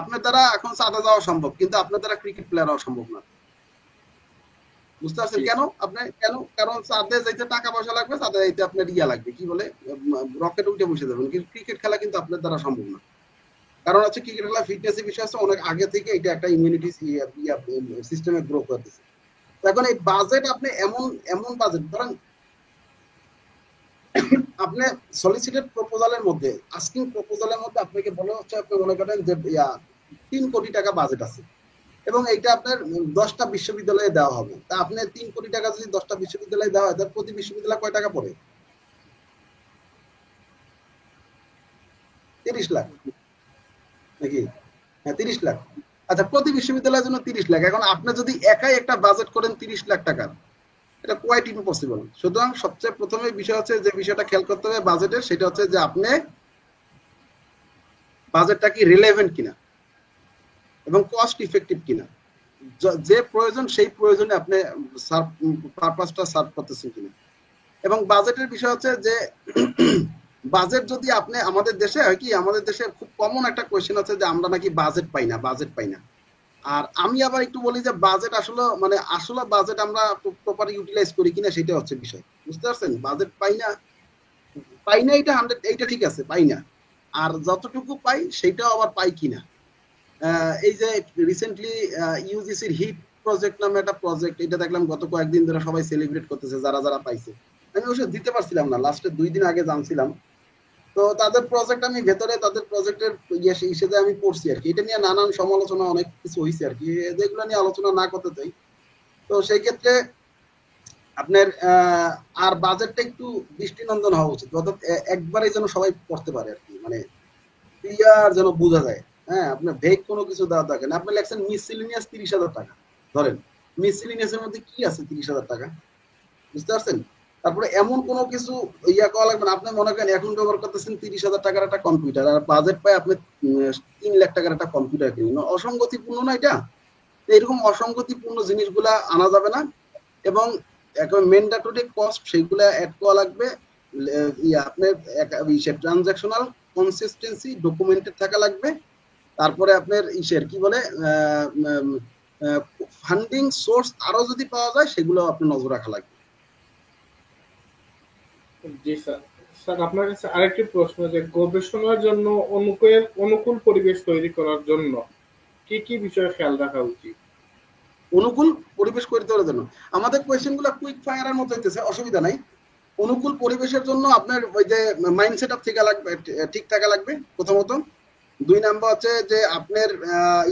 আপনার দ্বারা এখন চাঁদা যাওয়া সম্ভব, কিন্তু আপনার দ্বারা ক্রিকেট প্লেয়ার হওয়া সম্ভব না। বুঝতে পারছেন কেন? কেন? কারণ চাঁদে যাইতে টাকা পয়সা লাগবে, চাঁদে যাইতে আপনার ইয়া লাগবে, কি বলে রকেট উঠে বসে যাবেন, কিন্তু ক্রিকেট খেলা কিন্তু আপনার দ্বারা সম্ভব না। কারণ হচ্ছে ক্রিকেট খেলা ফিটনেসের বিষয় আছে, অনেক আগে থেকে এটা একটা ইমিউনিটি সিস্টেমে গ্রো করতেছে। এখন এই বাজেট আপনি এমন বাজেট ধরেন, আপনি সলিসিটেড প্রপোজালের মধ্যে, আস্কিং প্রপোজালের মধ্যে আপনাকে বলা হচ্ছে, আপনি মনে করেন যে 3 কোটি টাকা বাজেট আছে, এবং এইটা আপনার 10টা বিশ্ববিদ্যালয়ে দেওয়া হবে। তা আপনার 3 কোটি টাকা যদি 10টা বিশ্ববিদ্যালয়ে দেওয়া হয়, তার প্রতি বিশ্ববিদ্যালয়ে কয় টাকা পড়ে? 30 লাখ নাকি? হ্যাঁ 30 লাখ। আচ্ছা, প্রতি বিশ্ববিদ্যালয়ের জন্য 30 লাখ। এখন আপনি যদি একাই একটা বাজেট করেন 30 লাখ টাকার, এটা কোয়াইট ইম্পসিবল। সুতরাং সবচেয়ে প্রথমে বিষয় হচ্ছে যে বিষয়টা খেয়াল করতে হবে বাজেটের, সেটা হচ্ছে যে আপনি বাজেটটা কি রিলেভেন্ট কিনা এবং কস্ট ইফেক্টিভ কিনা, যে প্রয়োজন সেই প্রয়োজনে আপনি পারপাসটা সার্ভ করতেছেন কিনা। এবং বাজেটের বিষয় হচ্ছে যে বাজেট যদি আপনি, আমাদের দেশে হয় কি, আমাদের দেশে খুব কমন একটা কোয়েশ্চেন আছে যে আমরা নাকি বাজেট পাই না, বাজেট পাই না। আর আমি আবার একটু বলি যে বাজেট আসলে মানে আসলে বাজেট আমরা প্রপার ইউটিলাইজ করি কিনা সেটা হচ্ছে বিষয়, বুঝতে পারছেন? বাজেট পাই না, পাই না এটা 100, এইটা ঠিক আছে, পাই না। আর যতটুকু পাই সেটাও আবার পাই কিনা। এই যে রিসেন্টলি ইউজিসির হিট প্রজেক্ট নামে একটা প্রজেক্ট, এটা দেখলাম গত কয়েকদিন ধরে সবাই সেলিব্রেট করতেছে যারা যারা পাইছে। আমি অবশ্য দিতে পারছিলাম না, লাস্টে 2 দিন আগে জানছিলাম। তো তাদের প্রজেক্ট আমি ভেতরে তাদের প্রজেক্টের হিসেবে আমি পড়ছি আর কি। এটা নিয়ে নানান সমালোচনা অনেক কিছু হয়েছে আর কি, যেগুলো নিয়ে আলোচনা না করতে চাই। তো সেই ক্ষেত্রে আপনার আর বাজেটটা একটু দৃষ্টিনন্দন হওয়া উচিত, অর্থাৎ একবারে যেন সবাই পড়তে পারে আর কি, মানে ক্লিয়ার যেন বোঝা যায়। হ্যাঁ, আপনার ভেগ কোনো কিছু দেওয়া থাকে না। আপনি লেখছেন মিসসেলেনিয়াস 30,000 টাকা, ধরেন মিসসেলেনিয়াসের মধ্যে কি আছে 30,000 টাকা, বুঝতে পারছেন? তারপরে এমন কোনো কিছু ইয়া করা লাগবে না। আপনি মনে করেন এখন ব্যবহার করতেছেন 30,000 টাকার একটা কম্পিউটার, আর বাজেট পায় আপনি 3 লাখ টাকার একটা কম্পিউটার কিনুন, অসঙ্গতিপূর্ণ না এটা? এরকম অসঙ্গতিপূর্ণ জিনিসগুলা আনা যাবে না। এবং একদম ম্যান্ডেটরি কস্ট সেগুলা অ্যাড করা লাগবে। আপনার ট্রানজাকশনাল কনসিস্টেন্সি ডকুমেন্টেড থাকা লাগবে। তারপরে আপনার ইসের কি বলে ফান্ডিং সোর্স আরো যদি পাওয়া যায় সেগুলো আপনি নজর রাখা লাগবে। জি স্যার। স্যার আপনার কাছে আরেকটি প্রশ্ন, যে গবেষণার জন্য অনুকূল পরিবেশ তৈরি করার জন্য কি কি বিষয়ে খেয়াল রাখা উচিত? অনুকূল পরিবেশ করে দেওয়ার জন্য আমাদের কোয়েশ্চেন গুলো কুইক ফায়ারের মতো হইতেছে, অসুবিধা নাই। অনুকূল পরিবেশের জন্য আপনার ওই যে মাইন্ড সেট আপ থেকে লাগবে, ঠিক থাকা লাগবে প্রথমত। 2 নাম্বার হচ্ছে যে আপনার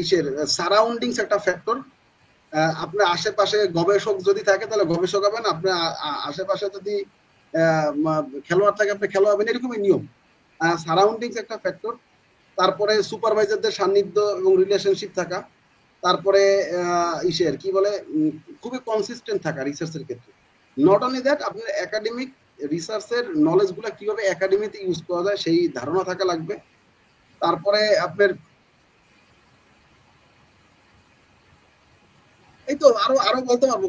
ইসের সারাউন্ডিংস একটা ফ্যাক্টর। আপনার আশেপাশে গবেষক যদি থাকে তাহলে গবেষক হবেন, আপনার আশেপাশে যদি খেলোয়াড় থাকে আপনি খেলোয়াড় হবেন, এরকমই নিয়ম। সারাউন্ডিংস একটা ফ্যাক্টর। তারপরে সুপারভাইজারদের সান্নিধ্য এবং রিলেশনশিপ থাকা। তারপরে ইসের কি বলে খুবই কনসিস্টেন্ট থাকা রিসার্চের ক্ষেত্রে। নট অনলি দ্যাট, আপনার একাডেমিক রিসার্চের নলেজ গুলা কিভাবে একাডেমিতে ইউজ করা যায় সেই ধারণা থাকা লাগবে। তারপরে আপনার এই তো আরো আরো বলতে পারবো।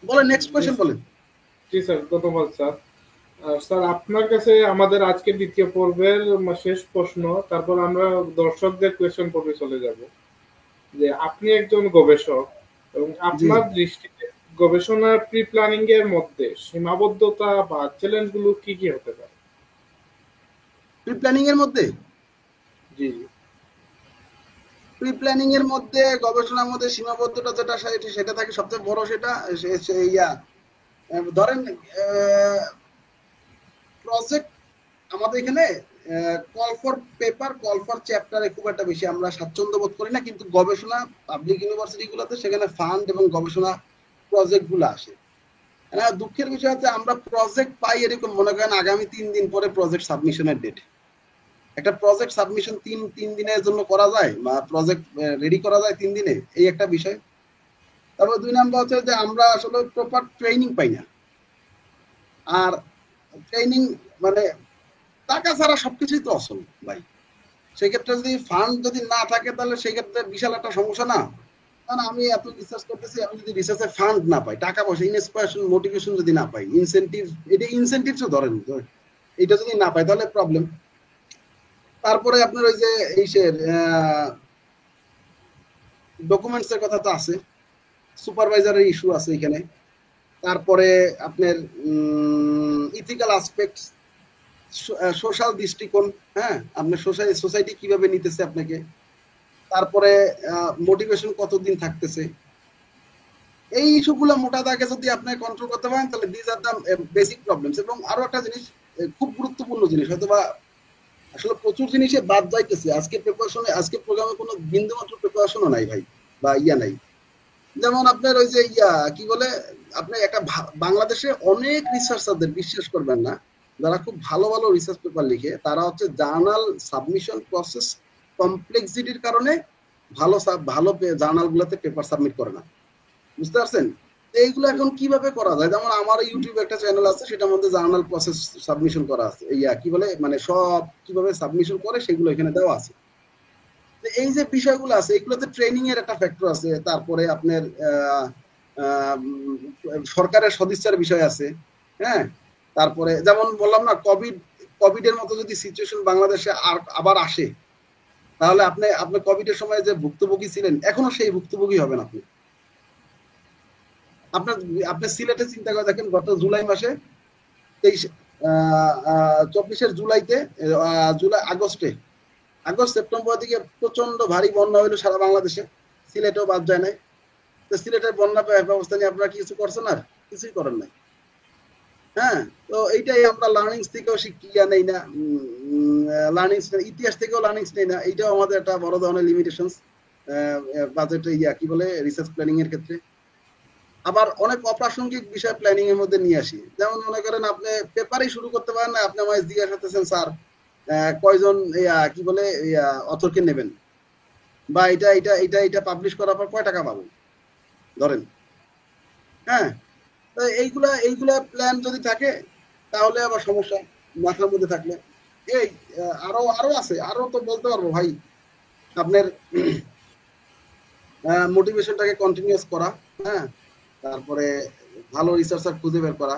বলেন, নেক্সট কোয়েশ্চেন বলেন। জি স্যার, ধন্যবাদ স্যার। স্যার আপনার কাছে আমাদের আজকের দ্বিতীয় পর্বের শেষ প্রশ্ন, তারপর আমরা দর্শকদের কোয়েশ্চেন পর্বে চলে যাব। যে আপনি একজন গবেষক এবং আপনার দৃষ্টিতে গবেষণার প্রি প্ল্যানিং এর মধ্যে সীমাবদ্ধতা বা চ্যালেঞ্জ গুলো কি কি হতে পারে? প্রি প্ল্যানিং এর মধ্যে জি জি। প্রি প্ল্যানিং এর মধ্যে গবেষণার মধ্যে সীমাবদ্ধতা যেটা সেটা থাকে সবচেয়ে বড়, সেটা ইয়া ধরেন প্রজেক্ট আমাদের এখানে call for paper, call for চ্যাপ্টারে খুব একটা বেশি আমরা স্বাচ্ছন্দ্য বোধ করি না, কিন্তু গবেষণা পাবলিক ইউনিভার্সিটি গুলোতে সেখানে ফান্ড এবং গবেষণা প্রজেক্ট গুলো আসে। দুঃখের বিষয় হচ্ছে আমরা প্রজেক্ট পাই এরকম মনে করেন আগামী 3 দিন পরে প্রজেক্ট সাবমিশনের ডেট। একটা প্রজেক্ট সাবমিশন তিন দিনের জন্য করা যায় বা প্রজেক্ট রেডি করা যায় 3 দিনে, এই একটা বিষয়। তারপর 2 নাম্বার হচ্ছে যে আমরা আসলে প্রপার ট্রেনিং পাই না। আর ট্রেনিং মানে টাকা ছাড়া সবকিছুই তো অসল ভাই। সেক্ষেত্রে যদি ফান্ড যদি না থাকে তাহলে সেক্ষেত্রে বিশাল একটা সমস্যা না? কারণ আমি এত রিসার্চ করতেছি, আমি যদি রিসার্চে ফান্ড না পাই, টাকা পয়সা, ইন্সপিরেশন, মোটিভেশন যদি না পাই, ইনসেন্টিভ, এটা ইনসেন্টিভসও ধরেন, এটা যদি না পাই তাহলে প্রবলেম। তারপরে আপনার ওই যে এইসের ডকুমেন্টস এর কথা তো আছে, সুপারভাইজারের ইস্যু আছে এখানে। তারপরে আপনার ইথিক্যাল অ্যাসপেক্টস, সোশ্যাল দৃষ্টিকোণ, হ্যাঁ আপনার সোসাইটি কিভাবে নিতেছে আপনাকে। তারপরে মোটিভেশন কতদিন থাকতেছে, এই ইস্যুগুলো মোটা দাগে যদি আপনি কন্ট্রোল করতে পারেন তাহলে this are the basic problems. এবং আরো একটা জিনিস, খুব গুরুত্বপূর্ণ জিনিস, হয়তো বা আসলে প্রচুর জিনিসে বাদ যাইতেছে আজকে প্রিপারেশনে, আজকে প্রোগ্রামে কোনো বিন্দুমাত্র প্রিপারেশনও নাই ভাই, বা ইয়া নাই। যেমন আপনার ওই যে কি বলে, আপনি একটা বাংলাদেশে অনেক রিসার্চারদের, বিশ্বাস করবেন না, যারা খুব ভালো ভালো রিসার্চ পেপার লিখে, তারা হচ্ছে জার্নাল সাবমিশন প্রসেস কমপ্লেক্সিটির কারণে ভালো ভালো জার্নাল গুলোতে পেপার সাবমিট করে না। বুঝতে পারছেন? এইগুলো এখন কিভাবে করা যায়? যেমন আমার ইউটিউবে একটা চ্যানেল আছে, সেটার মধ্যে জার্নাল প্রসেস সাবমিশন করা আছে, কি বলে মানে সব কিভাবে সাবমিশন করে সেগুলো এখানে দেওয়া আছে। এই যে বিষয়গুলো আছে, এগুলোতে ট্রেনিং এর একটা ফ্যাক্টর আছে। তারপরে আপনার সরকারের সদিচ্ছার বিষয় আছে। হ্যাঁ, তারপরে যেমন বললাম না, কোভিড এর মতো যদি সিচুয়েশন বাংলাদেশে আবার আসে, তাহলে আপনি আপনি কোভিড এর সময় যে ভুক্তভোগী ছিলেন, এখনো সেই ভুক্তভোগী হবেন আপনি। আপনার আপনি সিলেটে চিন্তা করে দেখেন, গত জুলাই মাসে 24 জুলাইতে, আগস্ট সেপ্টেম্বর দিকে প্রচন্ড ভারী বন্যা হইলো সারা বাংলাদেশে, সিলেটেও বাদ যায় নাই। তো সিলেটের বন্যা ব্যবস্থা নিয়ে আপনারা কিছু করছেন? আর কিছুই করেন নাই। হ্যাঁ, তো এইটাই আমরা লার্নিংস থেকেও শিক্ষা নেই না, লার্নিংস ইতিহাস থেকেও লার্নিংস নেই না। এইটাও আমাদের একটা বড় ধরনের লিমিটেশনস বাজেট কি বলে রিসার্চ প্ল্যানিং এর ক্ষেত্রে। আবার অনেক অপ্রাসঙ্গিক বিষয় প্ল্যানিং এর মধ্যে নিয়ে আসি। যেমন মনে করেন আপনি পেপারই শুরু করতে পারেন না, আপনি আমায় জিজ্ঞাসা করতেছেন স্যার কয়জন কি বলে অথরকে নেবেন, বা এটা এটা এটা এটা পাবলিশ করার পর কয় টাকা পাবো ধরেন। হ্যাঁ, এইগুলা প্ল্যান যদি থাকে তাহলে আবার সমস্যা মাথার মধ্যে থাকলে। এই আরো আরো আছে, আরো তো বলতে পারবো ভাই। আপনার মোটিভেশনটাকে কন্টিনিউয়াস করা, হ্যাঁ, তারপরে ভালো রিসার্চার খুঁজে বের করা,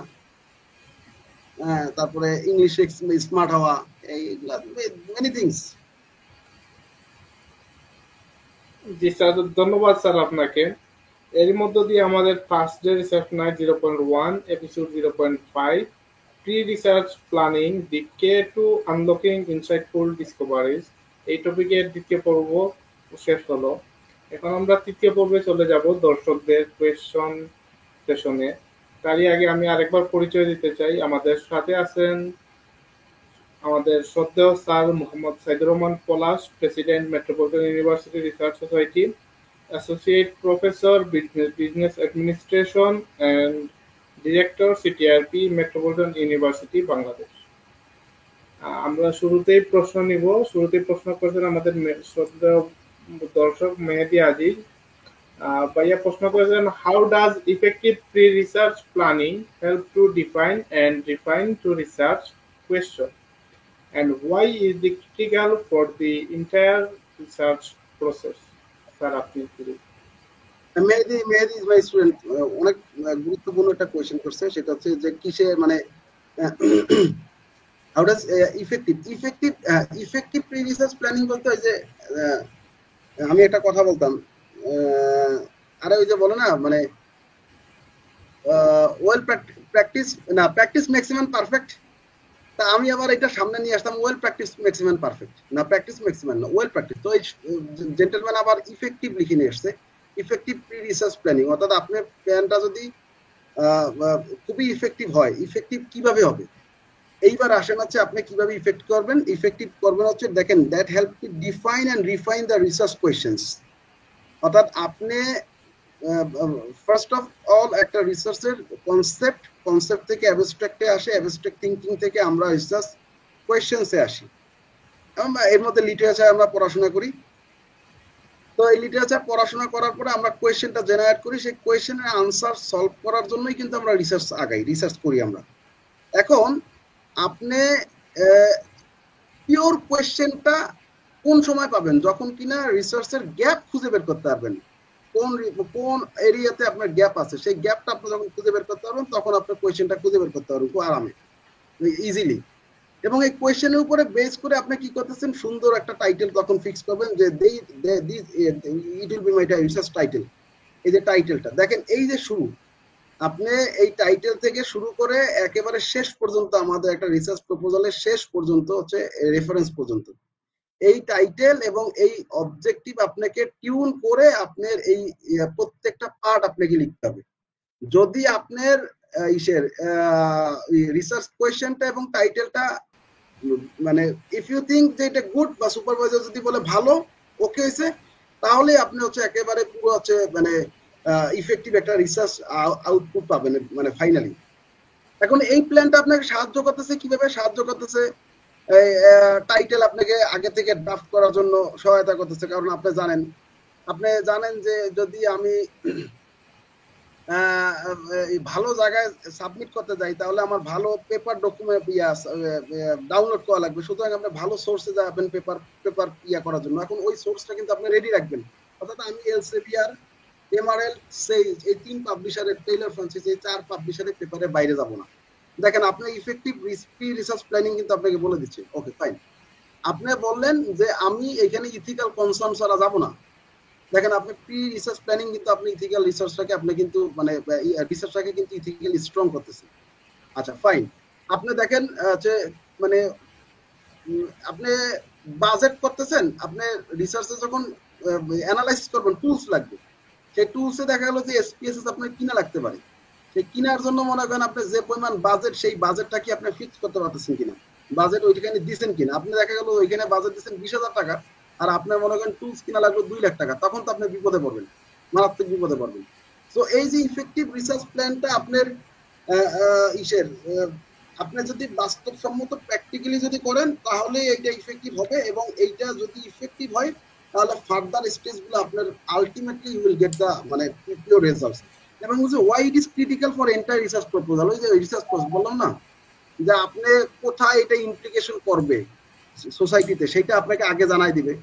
হ্যাঁ, তারপরে ইংলিশে স্মার্ট হওয়া, এইগুলা মেনি থিংস। জি স্যার, ধন্যবাদ স্যার আপনাকে। এর মধ্য দিয়ে আমাদের first day research night 0.1 episode 0.5 pre research planning the key to unlocking insightful discoveries, এই টপিকের দ্বিতীয় পর্ব শেষ হলো। এখন আমরা তৃতীয় পর্বে চলে যাব, দর্শকদের কোয়েশ্চন সেশনে। তারই আগে আমি আরেকবার পরিচয় দিতে চাই। আমাদের সাথে আছেন আমাদের শ্রদ্ধেয় sir Mohammad Saidur Rahman Palash, president Metropolitan university research society, associate professor business administration and director CTRP Metropolitan University Bangladesh. আমরা শুরুতেই প্রশ্ন নিব। শুরুতেই প্রশ্ন করেছেন আমাদের শ্রদ্ধেয় দর্শক মেহেদি আজিজ ভাইয়া। প্রশ্ন করেছেন, how does effective pre research planning help to define and refine to research question and why is it critical for the entire research process? Sir আপনি মেহেদি ইজ মাই স্টুডেন্ট, অনেক গুরুত্বপূর্ণ একটা কোয়েশ্চেন করছে। সেটা হচ্ছে যে কিসে মানে how does effective pre research planning বলতে হয় যে, আমি একটা কথা বলতাম, আরে ওই যে বলে না মানে ওয়েল প্র্যাকটিস না, প্র্যাকটিস ম্যাক্সিমাম পারফেক্ট। তা আমি আবার এটা সামনে নিয়ে আসতাম, ওয়েল প্র্যাকটিস ম্যাক্সিমাম পারফেক্ট না, প্র্যাকটিস ম্যাক্সিমাম না, ওয়েল প্র্যাকটিস। তো এই জেন্টলম্যান আবার ইফেক্টিভ লিখে নিয়ে আসছে, ইফেক্টিভ প্রি রিসার্চ প্ল্যানিং। অর্থাৎ আপনার প্ল্যানটা যদি খুবই ইফেক্টিভ হয়, ইফেক্টিভ কিভাবে হবে? এইবার আসেন হচ্ছে আপনি কিভাবে ইফেক্টিভ করবেন হচ্ছে দেখেন, that help to define and refine the research questions. অর্থাৎ আপনি ফার্স্ট অফ অল একটা রিসার্চের কনসেপ্ট থেকে অ্যাবস্ট্রাক্টে আসে, অ্যাবস্ট্রাক্ট থিঙ্কিং থেকে আমরা রিসার্চ কোয়েশ্চেন্সে আসি। এর মধ্যে লিটারেচার আমরা পড়াশোনা করি। তো এই লিটারেচার পড়াশোনা করার পরে আমরা কোয়েশ্চেনটা জেনারেট করি, সেই কোয়েশ্চেনের আনসার সলভ করার জন্যই কিন্তু আমরা রিসার্চ করি আমরা। এখন আপনি পিওর কোয়েশ্চেনটা কোন সময় পাবেন? যখন কিনা রিসার্চের গ্যাপ খুঁজে বের করতে পারবেন, কোন এরিয়াতে আপনার গ্যাপ আছে, সেই গ্যাপটা আপনি যখন খুঁজে বের করতে পারবেন, তখন আপনার কোয়েশ্চেনটা খুঁজে বের করতে পারবেন খুব আরামে, ইজিলি। এবং এই কোয়েশ্চেনের উপরে বেস করে আপনি কি করতেছেন, সুন্দর একটা টাইটেল তখন ফিক্স করবেন যে it will be my research title. এই যে টাইটেলটা দেখেন, এই যে শুরু, আপনি এই টাইটেল থেকে শুরু করে একেবারে শেষ পর্যন্ত, আমাদের একটা রিসার্চ প্রপোজালের শেষ পর্যন্ত হচ্ছে রেফারেন্স পর্যন্ত, এই টাইটেল এবং এই অবজেক্টিভ আপনাকে টিউন করে আপনার এই প্রত্যেকটা পার্ট আপনাকে লিখতে হবে। যদি আপনার রিসার্চ কোয়েশ্চেনটা এবং টাইটেলটা মানে ইফ ইউ থিঙ্ক যে এটা গুড, বা সুপারভাইজার যদি বলে ভালো, ওকে হয়েছে, তাহলে আপনি হচ্ছে একেবারে পুরো হচ্ছে মানে ইফেক্টিভ একটা রিসার্চ আউটপুট পাবেন মানে ফাইনালি। এখন এই প্ল্যানটা আপনাকে সাহায্য করতেছে, কিভাবে সাহায্য করতেছে? টাইটেল আপনাকে আগে থেকে ড্রাফট করার জন্য সহায়তা করতেছে, কারণ আপনি জানেন যে যদি আমি ভালো জায়গায় সাবমিট করতে যাই তাহলে আমার ভালো পেপার ডকুমেন্ট ডাউনলোড করা লাগবে, সুতরাং আপনি ভালো সোর্সে যাবেন পেপার পেপার করার জন্য। এখন ওই সোর্সটা কিন্তু আপনি রেডি রাখবেন, অর্থাৎ আমি এলসেভিয়ার, এমআরএল, এই 3 পাবলিশারের, টেইলর ফ্রান্সিস, এই 4 পাবলিশারের পেপারে বাইরে যাব না। দেখেন আপনার ইফেক্টিভ রিসার্চ প্ল্যানিং কিন্তু আপনাকে বলে দিচ্ছে। ওকে ফাইন, আপনি বললেন যে আমি এখানে ইথিক্যাল কনসার্ন ছাড়া যাব না। দেখেন আপনি প্রি রিসার্চ প্ল্যানিং কিন্তু আপনি ইথিক্যাল রিসার্চটাকে আপনি কিন্তু মানে রিসার্চটাকে কিন্তু ইথিক্যালি স্ট্রং করতেছেন। আচ্ছা ফাইন, আপনি দেখেন যে মানে আপনি বাজেট করতেছেন, আপনি রিসার্চে যখন অ্যানালাইসিস করবেন টুলস লাগবে, সেই টুলসে দেখা গেল যে এসপিএসএস আপনার কিনা লাগতে পারে। সেই কিনার জন্য মনে করেন আপনি যে পরিমাণ বাজেট, সেই বাজেটটা কি আপনি ফিক্স করতে পারতেছেন কিনা, বাজেট ওইখানে দিচ্ছেন কিনা। আপনি দেখা গেল ওইখানে বাজেট দিচ্ছেন 20,000 টাকা, আর আপনার মনে করেন টুলস কিনা লাগবে 2 লাখ টাকা, তখন তো আপনি বিপদে পড়বেন, মারাত্মক বিপদে পড়বেন। তো এই যে ইফেক্টিভ রিসার্চ প্ল্যানটা আপনার ইসের আপনি যদি বাস্তবসম্মত প্র্যাকটিক্যালি যদি করেন তাহলে এটা ইফেক্টিভ হবে, এবং এইটা যদি ইফেক্টিভ হয় তাহলে ফার্দার স্টেজগুলো আপনার ultimately you will get the মানে পিওর রেজাল্টস। এবং why it is critical for entire research proposal, ওই যে রিসার্চ প্রপোজাল বললাম না যে আপনি কোথায় এটা ইমপ্লিকেশন করবে সোসাইটিতে, সেটা আপনাকে আগে জানাই দিবে।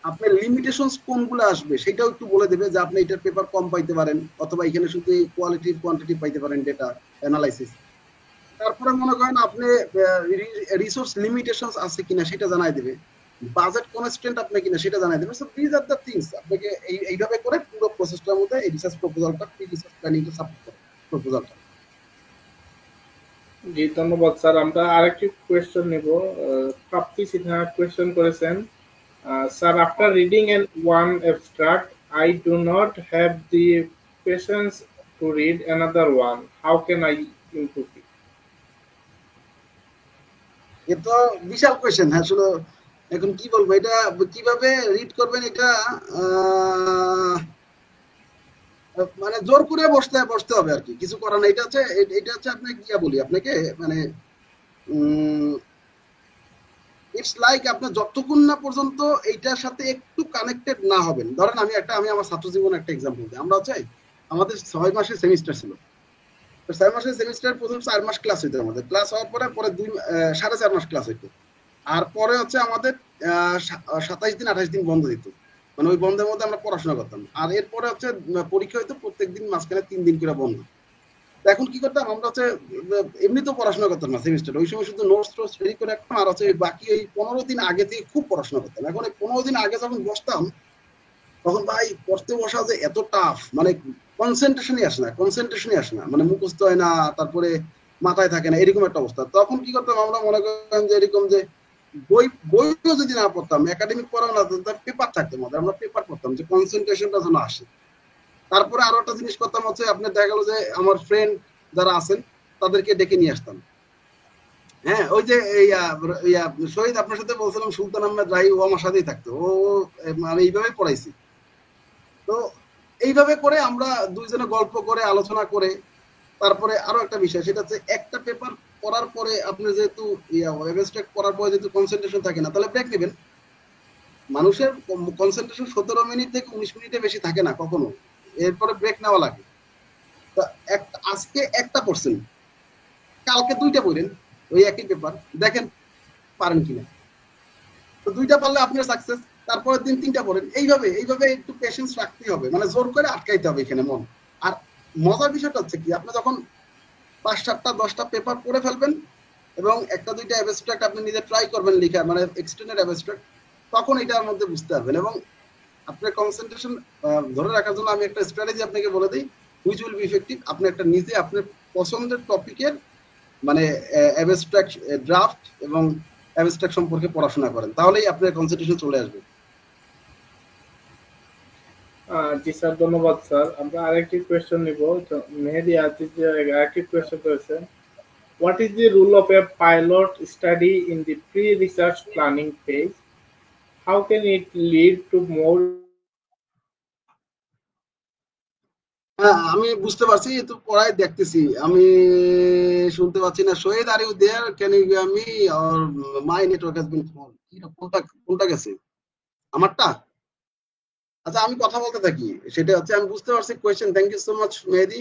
আপনার লিমিটেশনস কোনগুলো আসবে সেটাও একটু বলে দেবে, যে আপনি এটার পেপার কম পাইতে পারেন, অথবা এখানে শুধু কোয়ালিটি কোয়ান্টিটি পাইতে পারেন ডেটা অ্যানালাইসিস। তারপরে মনে করেন আপনি রিসোর্স লিমিটেশনস আছে কিনা সেটা জানাই দেবে, বাজেট কনস্ট্রেন্ট আপনি কিনা সেটা জানাই দেবে। So this are the things আপনাকে এইভাবে করে পুরো প্রসেসটার মধ্যে এই রিসার্চ প্রপোজালটা, প্রি রিসার্চ প্ল্যানিংটা সাপোর্ট করে প্রপোজালটা। জি ধন্যবাদ স্যার। আমরা আরেকটি কোয়েশ্চেন নিব। প্রাপ্তি সিনহা কোয়েশ্চেন করেছেন, sir after reading an one abstract I do not have the patience to read another one, how can I improve it? এটা বিশাল কোয়েশ্চেন আসলে। এখন কি বলবো, এটা কিভাবে রিড করবেন, এটা মানে জোর করে বসতে হবে আর কি, কিছু করার না। এটা হচ্ছে আপনাকে কি বলি আপনাকে, মানে ইটস লাইক আপনার যতক্ষণ না পর্যন্ত এইটার সাথে একটু কানেক্টেড না হবেন। ধরেন আমি আমার ছাত্র জীবনে একটা এক্সাম্পল দিই। আমরা হচ্ছে আমাদের 6 মাসের সেমিস্টার ছিল, তো 6 মাসের সেমিস্টার প্রথম 4 মাস ক্লাস হইতো, আমাদের ক্লাস হওয়ার পরে 4.5 মাস ক্লাস হইতো, আর পরে হচ্ছে আমাদের 27 দিন 28 দিন বন্ধ দিত, মানে ওই বন্ধের মধ্যে আমরা পড়াশোনা করতাম। আর এরপরে হচ্ছে পরীক্ষা হইতো প্রত্যেকদিন মাঝখানে 3 দিন করে বন্ধ। এখন কি করতাম আমরা হচ্ছে এমনি তো পড়াশোনা করতাম না সেমিস্টার, ওই সময় শুধু নোটস টোটস রেডি করে রাখতাম, আর হচ্ছে বাকি এই 15 দিন আগে থেকে খুব পড়াশোনা করতাম। এখন এই 15 দিন আগে যখন বসতাম তখন ভাই পড়তে বসা যে এত টাফ, মানে কনসেন্ট্রেশনই আসে না, মানে মুখস্থ হয় না, তারপরে মাথায় থাকে না, এরকম একটা অবস্থা। তখন কি করতাম আমরা, মনে করেন যে এরকম যে বইও যদি না পড়তাম, একাডেমিক পড়াও না, পেপার থাকতো আমাদের, আমরা পেপার পড়তাম যে কনসেন্ট্রেশনটা যেন আসে। তারপরে আরো একটা জিনিস করতাম হচ্ছে, আপনার দেখা গেল যে আমার ফ্রেন্ড যারা আছেন তাদেরকে ডেকে নিয়ে আসতাম। হ্যাঁ, ওই যে শহীদ আপনার সাথে বলছিলাম, সুলতান আহমেদ রাহি, ও আমার সাথেই থাকতো, আমি এইভাবে পড়াইছি। তো এইভাবে করে আমরা দুইজনে গল্প করে আলোচনা করে, তারপরে আরো একটা বিষয়, সেটা হচ্ছে একটা পেপার পড়ার পরে আপনি যেহেতু অ্যাবস্ট্রাক্ট পড়ার পরে যেহেতু কনসেন্ট্রেশন থাকে না, তাহলে ব্রেক নেবেন। মানুষের কনসেন্ট্রেশন 17 মিনিট থেকে 19 মিনিটে বেশি থাকে না কখনো, এরপরে ব্রেক নেওয়া লাগে। তো আজকে একটা পড়ছেন, কালকে 2টা পড়েন ওই একই পেপার, দেখেন পারেন কিনা। তো 2টা পারলে আপনার সাকসেস, তারপরের দিন 3টা পড়েন, এইভাবে একটু পেশেন্স রাখতে হবে, মানে জোর করে আটকাইতে হবে এখানে মন। আর মজার বিষয়টা হচ্ছে কি, আপনি যখন 5, 7টা 10টা পেপার পড়ে ফেলবেন এবং 1টা 2টা অ্যাবস্ট্রাক্ট আপনি নিজে ট্রাই করবেন লেখার, মানে এক্সটেন্ডেড অ্যাবস্ট্রাক্ট, তখন এটার মধ্যে বুঝতে পারবেন। এবং আপনার কনসেন্ট্রেশন ধরে রাখার জন্য আমি একটা স্ট্র্যাটেজি আপনাকে বলে দিই, হুইচ উইল বি ইফেক্টিভ। আপনি একটা নিজে আপনার পছন্দের টপিকের মানে অ্যাবস্ট্রাক্ট ড্রাফট এবং অ্যাবস্ট্রাক্ট সম্পর্কে পড়াশোনা করেন, তাহলেই আপনার কনসেন্ট্রেশন চলে আসবে। জি স্যার ধন্যবাদ স্যার। আমরা আরেকটি কোয়েশ্চেন নিব। মেহেদি আজিজ আরেকটি কোয়েশ্চেন করেছেন, what is the role of a pilot study in the pre-research planning phase? How can it lead to more হ্যাঁ আমি বুঝতে পারছি, তো পড়ায় দেখতেছি আমি, শুনতে পাচ্ছি না। Shahid, are you there, can you hear me, or my network has been phone, কোনটা কোনটা গেছে আমারটা? আচ্ছা আমি কথা বলতে থাকি, সেটা হচ্ছে আমি বুঝতে পারছি question. Thank you so much Mehedi.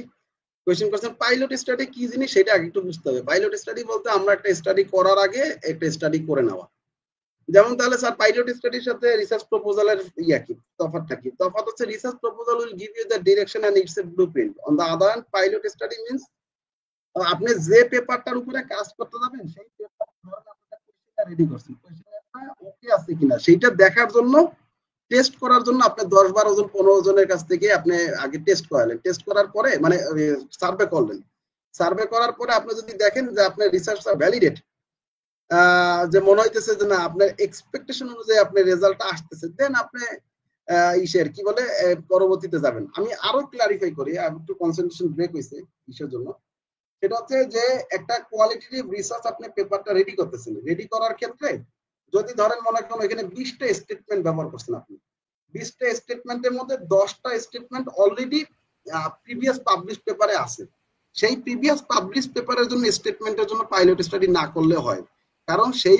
Question করছেন পাইলট স্টাডি কি জিনিস সেটা আগে একটু বুঝতে হবে। পাইলট স্টাডি বলতে আমরা একটা স্টাডি করার আগে একটা স্টাডি করে নেওয়া। যেমন তাহলে স্যার পাইলট স্টাডির সাথে রিসার্চ প্রপোজালের ইয়া কি তফাৎটা কি? তফাৎ হচ্ছে research proposal will give you the direction and it's a blueprint. On the other hand pilot study means আপনি যে পেপারটার উপরে কাজ করতে যাবেন সেই পেপার ধরেন আপনি কোশ্চেনটা রেডি করছেন, কোশ্চেনটা ওকে আছে কিনা সেইটা দেখার জন্য, টেস্ট করার জন্য আপনি 10-12 জন 15 জনের কাছ থেকে আপনি আগে টেস্ট করালেন। টেস্ট করার পরে মানে সার্ভে করলেন। সার্ভে করার পরে আপনি যদি দেখেন যে আপনার রিসার্চটা ভ্যালিডেট, যে মনে হইতেছে যে না আপনার এক্সপেকটেশন অনুযায়ী আপনার রেজাল্টটা আসতেছে, দেন আপনি ইসের কি বলে পরবর্তীতে যাবেন। আমি আরো ক্লারিফাই করি, আমি একটু কনসেন্ট্রেশন ব্রেক হয়েছে ইসের জন্য। সেটা হচ্ছে যে একটা কোয়ালিটেটিভ রিসার্চ আপনি পেপারটা রেডি করতেছেন, রেডি করার ক্ষেত্রে যদি ধরেন মনে করেন এখানে 20টা স্টেটমেন্ট ব্যবহার করছেন আপনি, 20টা স্টেটমেন্টের মধ্যে 10টা স্টেটমেন্ট অলরেডি প্রিভিয়াস পাবলিশ পেপারে আছে, সেই প্রিভিয়াস পাবলিশ পেপারের জন্য স্টেটমেন্টের জন্য পাইলট স্টাডি না করলে হয়। কারণ সেই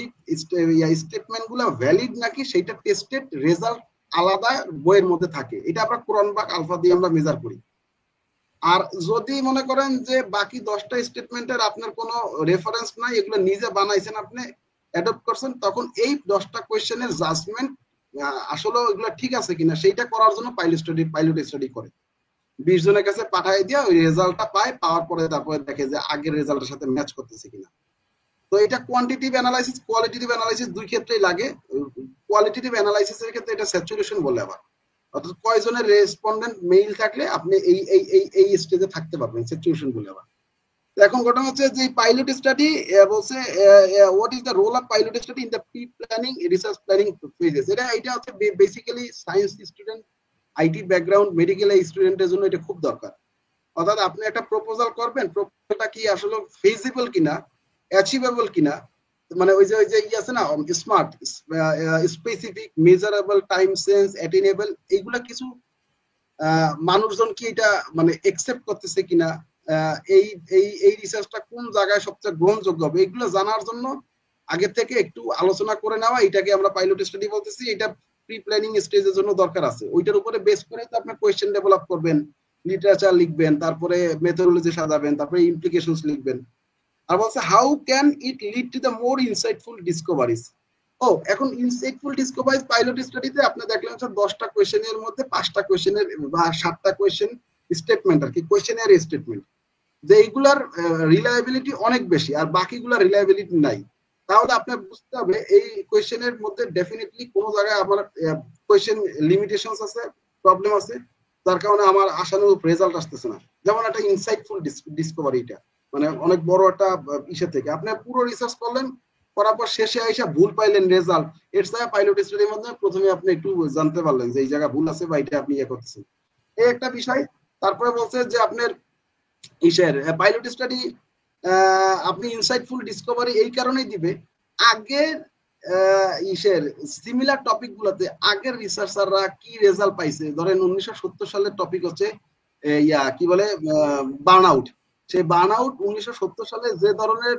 স্টেটমেন্ট গুলো ভ্যালিড নাকি সেইটা টেস্টেড রেজাল্ট আলাদা বইয়ের মধ্যে থাকে, এটা আমরা কোরআন বা আলফা দিয়ে আমরা মেজার করি। আর যদি মনে করেন যে বাকি 10টা স্টেটমেন্টের আপনার কোনো রেফারেন্স নাই, এগুলো নিজে বানাইছেন আপনি, অ্যাডপ্ট করছেন, তখন এই 10টা কোয়েশ্চেনের জাজমেন্ট আসলে এগুলো ঠিক আছে কিনা সেইটা করার জন্য পাইলট স্টাডি করে 20 জনের কাছে পাঠিয়ে দিয়ে ওই রেজাল্টটা পায়, পাওয়ার পরে তারপরে দেখে যে আগের রেজাল্টের সাথে ম্যাচ করতেছে কিনা। তো এটা কোয়ান্টিটিভ অ্যানালাইসিস কোয়ালিটেটিভ অ্যানালাইসিস দুই ক্ষেত্রেই লাগে। কোয়ালিটেটিভ অ্যানালাইসিসের ক্ষেত্রে এটা স্যাচুরেশন বলে আবার, অর্থাৎ কয়জনের রেসপন্ডেন্ট মেইল থাকলে আপনি এই স্টেজে থাকতে পারবেন, স্যাচুরেশন বলে আবার। এখন ঘটনা হচ্ছে যে পাইলট স্টাডি বলছে what is the role of pilot study in the pre planning research planning phases. এটা হচ্ছে basically science student, IT background, medical স্টুডেন্টের জন্য এটা খুব দরকার। অর্থাৎ আপনি একটা প্রপোজাল করবেন, প্রপোজালটা কি আসলে ফিজিবল কিনা, অ্যাচিভেবল কিনা, মানে ওই যে ই আছে না smart, specific, measurable, time sense, attainable, এইগুলা কিছু মানুষজন কি এটা মানে একসেপ্ট করতেছে কিনা, এই এই এই রিসার্চটা কোন জায়গায় সবচেয়ে গ্রহণযোগ্য হবে, এগুলো জানার জন্য আগে থেকে একটু আলোচনা করে নেওয়া, এটাকে আমরা পাইলট স্টাডি বলতেছি। এটা প্রি প্ল্যানিং স্টেজের জন্য দরকার আছে। ওইটার উপরে বেস করে তো আপনি কোয়েশ্চেন ডেভেলপ করবেন, লিটারেচার লিখবেন, তারপরে মেথোডোলজি সাজাবেন, তারপরে ইমপ্লিকেশনস লিখবেন। আর বলছে how can it lead to the more insightful discoveries. ও এখন ইনসাইটফুল ডিসকভারিজ পাইলট স্টাডিতে আপনি দেখলেন 10টা কোয়েশ্চেনের মধ্যে 5টা কোয়েশ্চেনের বা 7টা কোয়েশ্চেন স্টেটমেন্ট আর কি, কোয়েশ্চেনের স্টেটমেন্ট, যে এইগুলার রিলায়েবিলিটি অনেক বেশি আর বাকিগুলার রিলায়েবিলিটি নাই। তাহলে আপনার বুঝতে হবে এই কোয়েশ্চেনের মধ্যে ডেফিনেটলি কোন জায়গায় আমার কোয়েশ্চেন লিমিটেশনস আছে, প্রবলেম আছে, যার কারণে আমার আশানুরূপ রেজাল্ট আসতেছে না। যেমন একটা ইনসাইটফুল ডিসকভারি, এটা মানে অনেক বড় একটা ইসে থেকে আপনি পুরো রিসার্চ করলেন, করার পর শেষে এসে ভুল পাইলেন রেজাল্ট, এর সাথে পাইলট স্টাডির মধ্যে প্রথমে আপনি একটু জানতে পারলেন যে এই জায়গা ভুল আছে বা এটা আপনি ইয়ে করতেছেন, এই একটা বিষয়। তারপরে বলছে যে আপনার ইসের পাইলট স্টাডি আপনি ইনসাইটফুল ডিসকভারি এই কারণেই দিবে, আগের ইসের সিমিলার টপিক গুলোতে আগের রিসার্চাররা কি রেজাল্ট পাইছে। ধরেন 1970 সালের টপিক হচ্ছে ইয়া কি বলে বার্ন আউট, সেই বার্ন আউট 1970 সালে যে ধরনের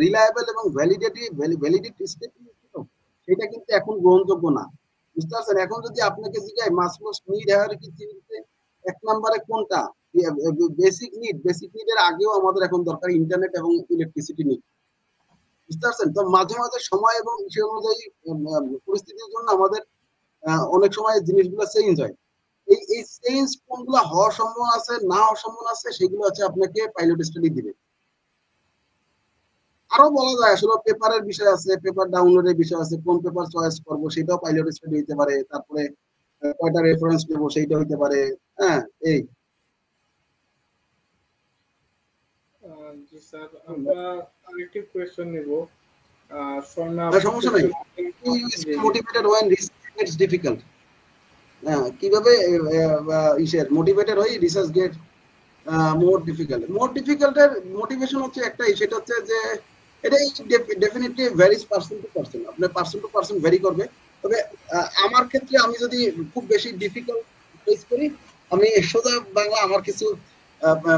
রিলায়েবল এবং ভ্যালিডিটি স্টেটমেন্ট ছিল সেটা কিন্তু এখন গ্রহণযোগ্য না, বুঝতে পারছেন। এখন যদি আপনাকে জিজ্ঞাসা মাসলোস নিড হায়ারার্কি থিওরিতে 1 নম্বরে কোনটা, বেসিক নিডের আগেও আমাদের এখন দরকার ইন্টারনেট এবং ইলেকট্রিসিটি নিড, বুঝতে পারছেন। তো মাঝে মাঝে সময় এবং সে অনুযায়ী পরিস্থিতির জন্য আমাদের অনেক সময় জিনিসগুলো চেঞ্জ হয়। এই চেঞ্জ কোনগুলো হওয়ার সম্ভাবনা আছে না হওয়ার সম্ভাবনা আছে সেগুলো হচ্ছে আপনাকে পাইলট স্টাডি দিবে। আরো বলা যায় আসলে পেপারের বিষয় আছে, পেপার ডাউনলোডের বিষয় আছে, কোন পেপার চয়েস করব সেটাও পাইলট স্টাডি হতে পারে, তারপরে কয়টা রেফারেন্স নেব সেইটা হতে পারে। হ্যাঁ এই জি স্যার, আমরা আরেকটি কোয়েশ্চেন নিব। স্বর্ণা সমস্যা নাই। Motivated when research gets difficult, কিভাবে ইসের মোটিভেটেড হই research get more difficult. More ডিফিকাল্টের মোটিভেশন হচ্ছে একটাই, সেটা হচ্ছে যে এটা definitely varies person to person, আপনার পার্সন টু পার্সন ভ্যারি করবে। তবে আমার ক্ষেত্রে আমি যদি খুব বেশি ডিফিকাল্ট ফেস করি আমি সোজা বাংলা, আমার কিছু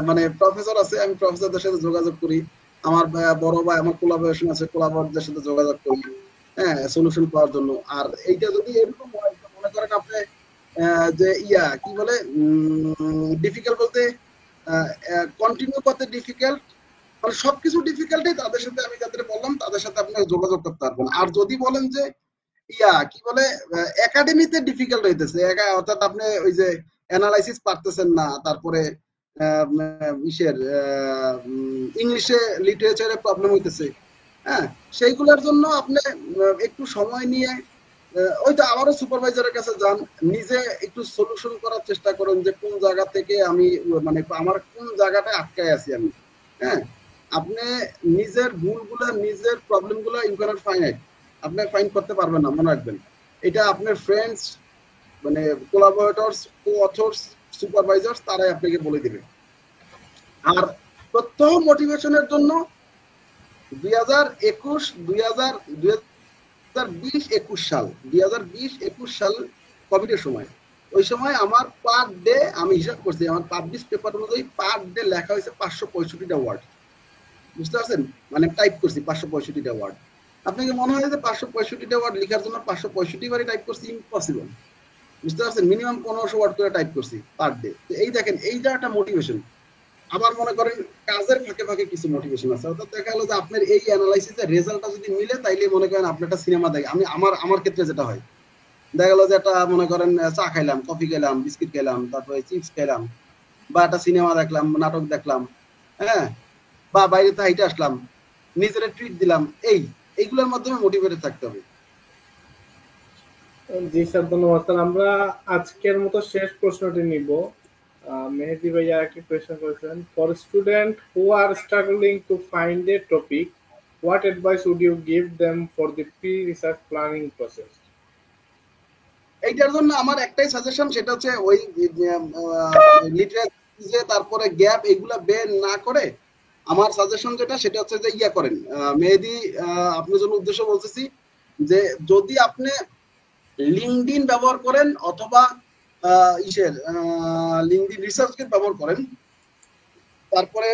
মানে প্রফেসর আছে, আমি প্রফেসরদের সাথে যোগাযোগ করি, আমার বড় ভাই, আমার কোলাবোরেশন আছে, কোলাবোরেটরদের সাথে যোগাযোগ করি, হ্যাঁ, সলিউশন পাওয়ার জন্য। আর এইটা যদি এরকম হয়, মনে করেন আপনি যে ইয়া কি বলে, ডিফিকাল্ট বলতে কন্টিনিউ করতে ডিফিকাল্ট, মানে সবকিছু ডিফিকাল্টই, তাদের সাথে আমি যাদের বললাম তাদের সাথে আপনি যোগাযোগ করতে পারবেন। আর যদি বলেন যে ইয়া কি বলে একাডেমিতে ডিফিকাল্ট হইতেছে, অর্থাৎ আপনি ওই যে অ্যানালাইসিস পারতেছেন না, তারপরে ইসের ইংলিশে লিটারেচারে প্রবলেম হইতেছে, হ্যাঁ, সেইগুলোর জন্য আপনি একটু সময় নিয়ে ওইটা আবারও সুপারভাইজারের কাছে যান, নিজে একটু সলিউশন করার চেষ্টা করেন যে কোন জায়গা থেকে আমি মানে আমার কোন জায়গাটা আটকায় আছি আমি, হ্যাঁ। আপনি নিজের ভুলগুলো, নিজের প্রবলেমগুলো ইউ ক্যানট ফাইন্ড, আপনি ফাইন্ড করতে পারবেন না, মনে রাখবেন। এটা আপনার ফ্রেন্ডস, মানে কোলাবোরেটরস, কো অথর্স, সুপারভাইজার্স, তারাই আপনাকে বলে দিবে। আর প্রত্যহ মোটিভেশনের জন্য 2021 2020-21 সাল, 2020-21 সাল কোভিডের সময়, ওই সময় আমার পার ডে, আমি হিসাব করছি, আমার পাবলিশ পেপার অনুযায়ী পার ডে লেখা হয়েছে 565টা ওয়ার্ড। বুঝতে পারছেন, মানে টাইপ করছি 565টা ওয়ার্ড। আপনাকে মনে হয় যে 565টা ওয়ার্ড লেখার জন্য 565 বারই টাইপ করছি? ইম্পসিবল। বুঝতে পারছেন, মিনিমাম 1500 ওয়ার্ড করে টাইপ করছি পার ডে। এই দেখেন, এইটা একটা মোটিভেশন। আবার মনে করেন কাজের ফাঁকে ফাঁকে কিছু মোটিভেশন আছে, অর্থাৎ দেখা গেলো যে আপনার এই অ্যানালাইসিসের রেজাল্টটা যদি মিলে, তাইলে মনে করেন আপনি একটা সিনেমা দেখেন। আমি আমার ক্ষেত্রে যেটা হয়, দেখা গেলো যে একটা মনে করেন চা খাইলাম, কফি খেলাম, বিস্কিট খেলাম, তারপরে চিপস খেলাম, বা একটা সিনেমা দেখলাম, নাটক দেখলাম, হ্যাঁ, বা বাইরে তো হাইটে আসলাম, নিজের ট্রিট দিলাম, এইগুলোর মাধ্যমে মোটিভেটেড থাকতে হবে। জি স্যার, ধন্যবাদ স্যার। আমরা আজকের মতো শেষ প্রশ্নটি নিব। মেহেদি ভাইয়া একটি প্রশ্ন করেছেন, for student who are struggling to find a topic, what advice would you give them for the pre research planning process? এইটার জন্য আমার একটাই সাজেশন, সেটা হচ্ছে ওই লিটারেচার, তারপরে গ্যাপ, এগুলা বের না করে আমার সাজেশন যেটা, সেটা হচ্ছে যে ইয়া করেন, মেহেদি, আপনার জন্য উদ্দেশ্য বলতেছি যে যদি আপনি লিঙ্কডইন ব্যবহার করেন, অথবা ইসের লিঙ্কডইন রিসার্চগেট ব্যবহার করেন, তারপরে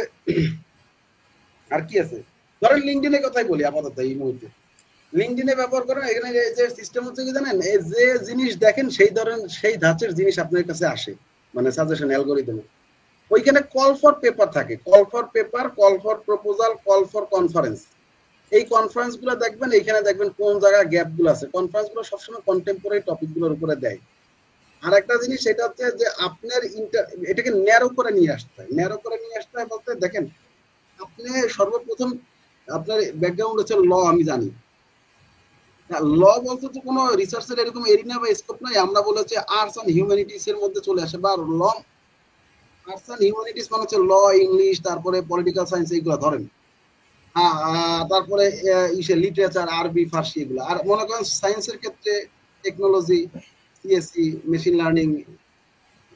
আর কি আছে, ধরেন লিঙ্কডইনের কথাই বলি আপাতত এই মুহূর্তে। লিঙ্কডইনে ব্যবহার করেন, এখানে যে সিস্টেম হচ্ছে কি জানেন, যে জিনিস দেখেন সেই ধাঁচের জিনিস আপনার কাছে আসে, মানে সাজেশন অ্যালগরিদমে। ওইখানে কল ফর পেপার থাকে, call for paper, call for proposal, call for conference. এই কনফারেন্স গুলো দেখবেন, এইখানে দেখবেন কোন জায়গায় গ্যাপ গুলো আছে। কনফারেন্স গুলো সবসময় কন্টেম্পোরারি টপিক গুলোর উপরে দেয়। আর একটা জিনিস, সেটা হচ্ছে যে আপনার এটাকে ন্যারো করে নিয়ে আসতে হয়। ন্যারো করে নিয়ে আসতে হয় বলতে, দেখেন, আপনি সর্বপ্রথম, আপনার ব্যাকগ্রাউন্ড হচ্ছে ল, আমি জানি। ল বলতে তো কোনো রিসার্চের এরকম এরিনা বা স্কোপ নাই। আমরা বলেছি আর্টস অ্যান্ড হিউম্যানিটিস এর মধ্যে চলে আসে, বা ল, আর্টস অ্যান্ড হিউম্যানিটিস মানে হচ্ছে ল, ইংলিশ, তারপরে পলিটিক্যাল সায়েন্স, এইগুলো ধরেন। তারপরে লিটারেচার, আরবি, ফার্সি, এগুলো। আর মনে করেন সায়েন্সের ক্ষেত্রে technology, CSC, machine learning,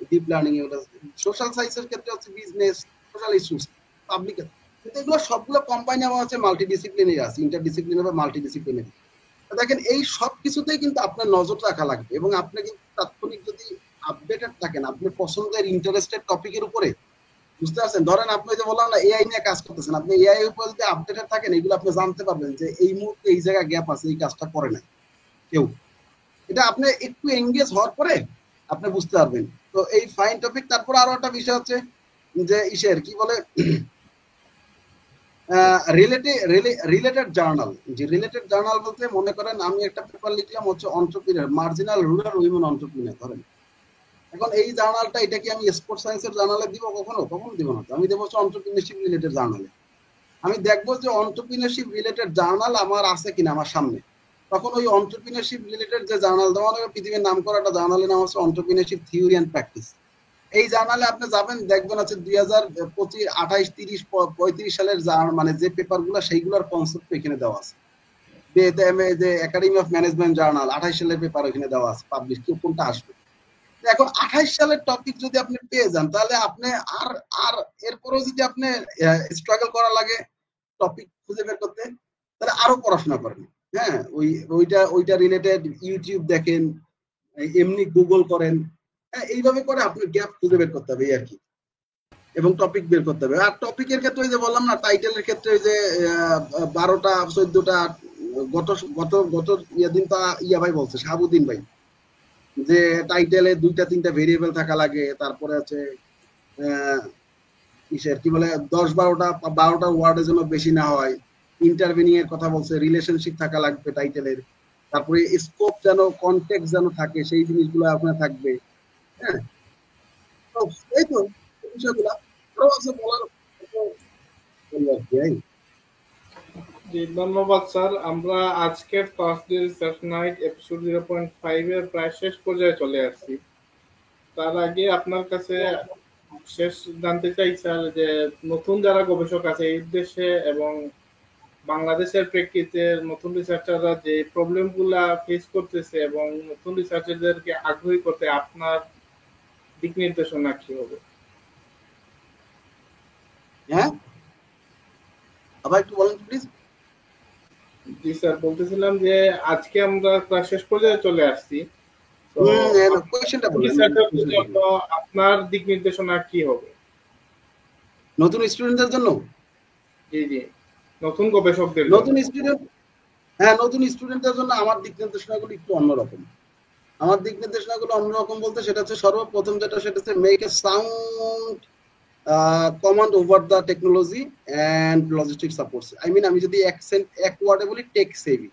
deep learning, এগুলো। সোশ্যাল সায়েন্সের ক্ষেত্রে হচ্ছে বিজনেস, সোশ্যাল ইস্যুস, পাবলিক। কিন্তু এগুলো সবগুলো কম্বাইন আমার হচ্ছে মাল্টিডিসিপ্লিনারি আছে, ইন্টারডিসিপ্লিনারি বা মাল্টিডিসিপ্লিনারি। দেখেন, এই সব কিছুতেই কিন্তু আপনার নজর রাখা লাগবে, এবং আপনি কিন্তু তাৎক্ষণিক যদি আপডেটেড থাকেন আপনার পছন্দের ইন্টারেস্টেড টপিকের উপরে, বুঝতে পারছেন, ধরেন আপনি যে বললাম না এআই নিয়ে কাজ করতেছেন, আপনি এআই এর উপর যদি আপডেটেড থাকেন, এগুলো আপনি জানতে পারবেন যে এই মুহূর্তে এই জায়গায় গ্যাপ আছে, এই কাজটা করে না কেউ। এটা আপনি একটু এঙ্গেজ হওয়ার পরে আপনি বুঝতে পারবেন। তো এই ফাইন টপিক। তারপর আরো একটা বিষয় হচ্ছে যে ইসের কি বলে, রিলেটেড জার্নাল। যে রিলেটেড জার্নাল বলতে, মনে করেন আমি একটা পেপার লিখলাম হচ্ছে entrepreneur, marginal rural women entrepreneur, ধরেন। এখন এই জার্নালটা, এটা কি আমি স্পোর্টস সায়েন্সের জার্নালে দিব? কখনো দিব না। আমি দেবো হচ্ছে অন্টারপ্রিনারশিপ রিলেটেড জার্নালে। আমি দেখবো যে অন্টারপ্রিনারশিপ রিলেটেড জার্নাল আমার আছে কিনা আমার সামনে। তখন ওই অন্টারপ্রিনারশিপ রিলেটেড যে জার্নাল, যেমন পৃথিবীর নাম করা একটা জার্নালের নাম হচ্ছে অন্টারপ্রিনারশিপ থিওরি অ্যান্ড প্র্যাকটিস। এই জার্নালে আপনি যাবেন, দেখবেন আছে 2025, 28, 30, 35 সালের মানে যে পেপার গুলা, সেইগুলোর কনসেপ্ট এখানে দেওয়া আছে। যে একাডেমি অফ ম্যানেজমেন্ট জার্নাল 28 সালের পেপার এখানে দেওয়া আছে, পাবলিশ, কেউ কোনটা আসবে। এখন 28 সালের টপিক যদি আপনি পেয়ে যান, তাহলে আপনি আর আর এরপরেও যদি আপনি স্ট্রাগল করা লাগে টপিক খুঁজে বের করতে, তাহলে আরো পড়াশোনা করেন। হ্যাঁ, ওইটা রিলেটেড ইউটিউব দেখেন, এমনি গুগল করেন, এইভাবে করে আপনার গ্যাপ খুঁজে বের করতে হবে এই আর কি, এবং টপিক বের করতে হবে। আর টপিকের ক্ষেত্রে ওই যে বললাম না, টাইটেলের ক্ষেত্রে ওই যে 12টা 14টা, গত গত গত দিন তো ইয়া ভাই বলছে, শাহাবুদ্দিন ভাই, যে টাইটেলে 2টা 3টা ভেরিয়েবল থাকা লাগে, তারপরে আছে ইসের কি বলে 10-12টা ওয়ার্ডের জন্য বেশি না হয়, ইন্টারভিনিং এর কথা বলছে, রিলেশনশিপ থাকা লাগবে টাইটেলের, তারপরে স্কোপ যেন, কনটেক্সট যেন থাকে, সেই জিনিসগুলো আপনার থাকবে। হ্যাঁ, তো এই তো বিষয়গুলা আরো আছে বলার, জি, ধন্যবাদ স্যার। আমরা আজকের থার্সডে রিসার্চ নাইট এপিসোড 0.5 এর প্রায় শেষ পর্যায়ে চলে আসছি। তার আগে আপনার কাছে শেষ জানতে চাই স্যার, যে নতুন যারা গবেষক আছে এই দেশে এবং বাংলাদেশের প্রেক্ষিতে নতুন রিসার্চাররা যে প্রবলেমগুলা ফেস করতেছে এবং নতুন রিসার্চারদেরকে আগ্রহী করতে আপনার দিক নির্দেশনা কি হবে? হ্যাঁ, আবার একটু বলেন প্লিজ। জি স্যার, বলতেছিলাম যে আজকে আমরা প্রায় শেষ পর্যায়ে চলে আসছি, তো কোয়েশ্চেনটা বলেন। রিসার্চারদের জন্য আপনার দিক নির্দেশনা কি হবে নতুন স্টুডেন্টদের জন্য? জি জি, নতুন গবেষকদের নতুন স্টুডেন্ট, হ্যাঁ, নতুন স্টুডেন্টদের জন্য আমার দিক নির্দেশনাগুলো একটু অন্যরকম। আমার দিক নির্দেশনাগুলো অন্যরকম বলতে সেটা হচ্ছে, সর্বপ্রথম যেটা সেটা হচ্ছে make a sound command over the technology and logistic supports. I mean, আমি যদি এক ওয়ার্ডে বলি, tech savvy.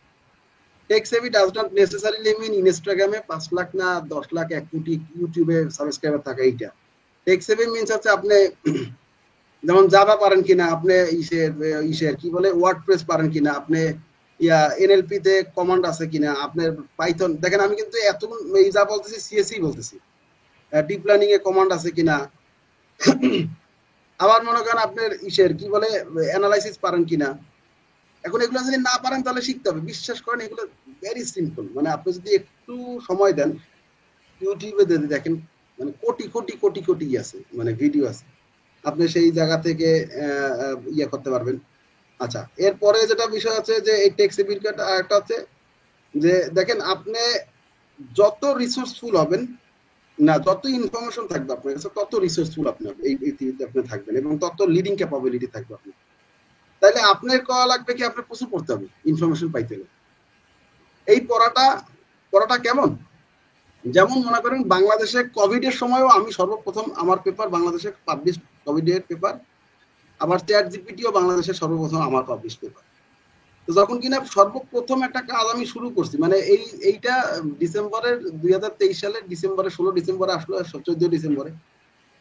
Tech savvy does not necessarily mean ইনস্টাগ্রামে 5 লাখ না 10 লাখ 1 কোটি ইউটিউবে সাবস্ক্রাইবার থাকা। এইটা টেক সেভি মিনস হচ্ছে আপনি যেমন জাভা পারেন কিনা, আপনি ইসের কি বলে ওয়ার্ডপ্রেস পারেন কিনা, আপনি এনএলপি তে কমান্ড আছে কিনা, আপনার পাইথন। দেখেন আমি কিন্তু এত যা বলতেছি সিএসসি বলতেছি, ডিপ লার্নিং এ কমান্ড আছে কিনা, আবার মনে করেন আপনার কি বলে অ্যানালাইসিস পারেন কিনা। এখন এগুলো যদি না পারেন তাহলে শিখতে হবে। বিশ্বাস করেন এগুলো ভেরি সিম্পল, মানে আপনি যদি একটু সময় দেন, ইউটিউবে যদি দেখেন, মানে কোটি কোটি কোটি কোটি আছে, মানে ভিডিও আছে, আপনি সেই জায়গা থেকে ইয়ে করতে পারবেন। আচ্ছা, এরপরে যেটা বিষয় আছে যে এই টেক সেভির একটা আছে যে দেখেন, আপনি যত রিসোর্সফুল হবেন না, যত ইনফরমেশন থাকবে আপনার কাছে, তত রিসোর্সফুল আপনি আপনি থাকবেন এবং তত লিডিং ক্যাপাবিলিটি থাকবে আপনার। তাহলে আপনার করা লাগবে কি, আপনার প্রচুর পড়তে হবে ইনফরমেশন পাইতে গেলে। এই পড়াটা কেমন, যেমন মনে করেন বাংলাদেশে কোভিড এর সময়ও আমি সর্বপ্রথম আমার পেপার বাংলাদেশে পাবলিশ, কোভিড এর পেপার, আবার চ্যাট জিপিটিও বাংলাদেশের সর্বপ্রথম আমার পাবলিশ পেপার। তো যখন কিনা সর্বপ্রথম একটা কাজ আমি শুরু করছি, মানে এইটা ডিসেম্বরের 2023 সালের ডিসেম্বরে, 16 ডিসেম্বরে আসলো, 14 ডিসেম্বরে।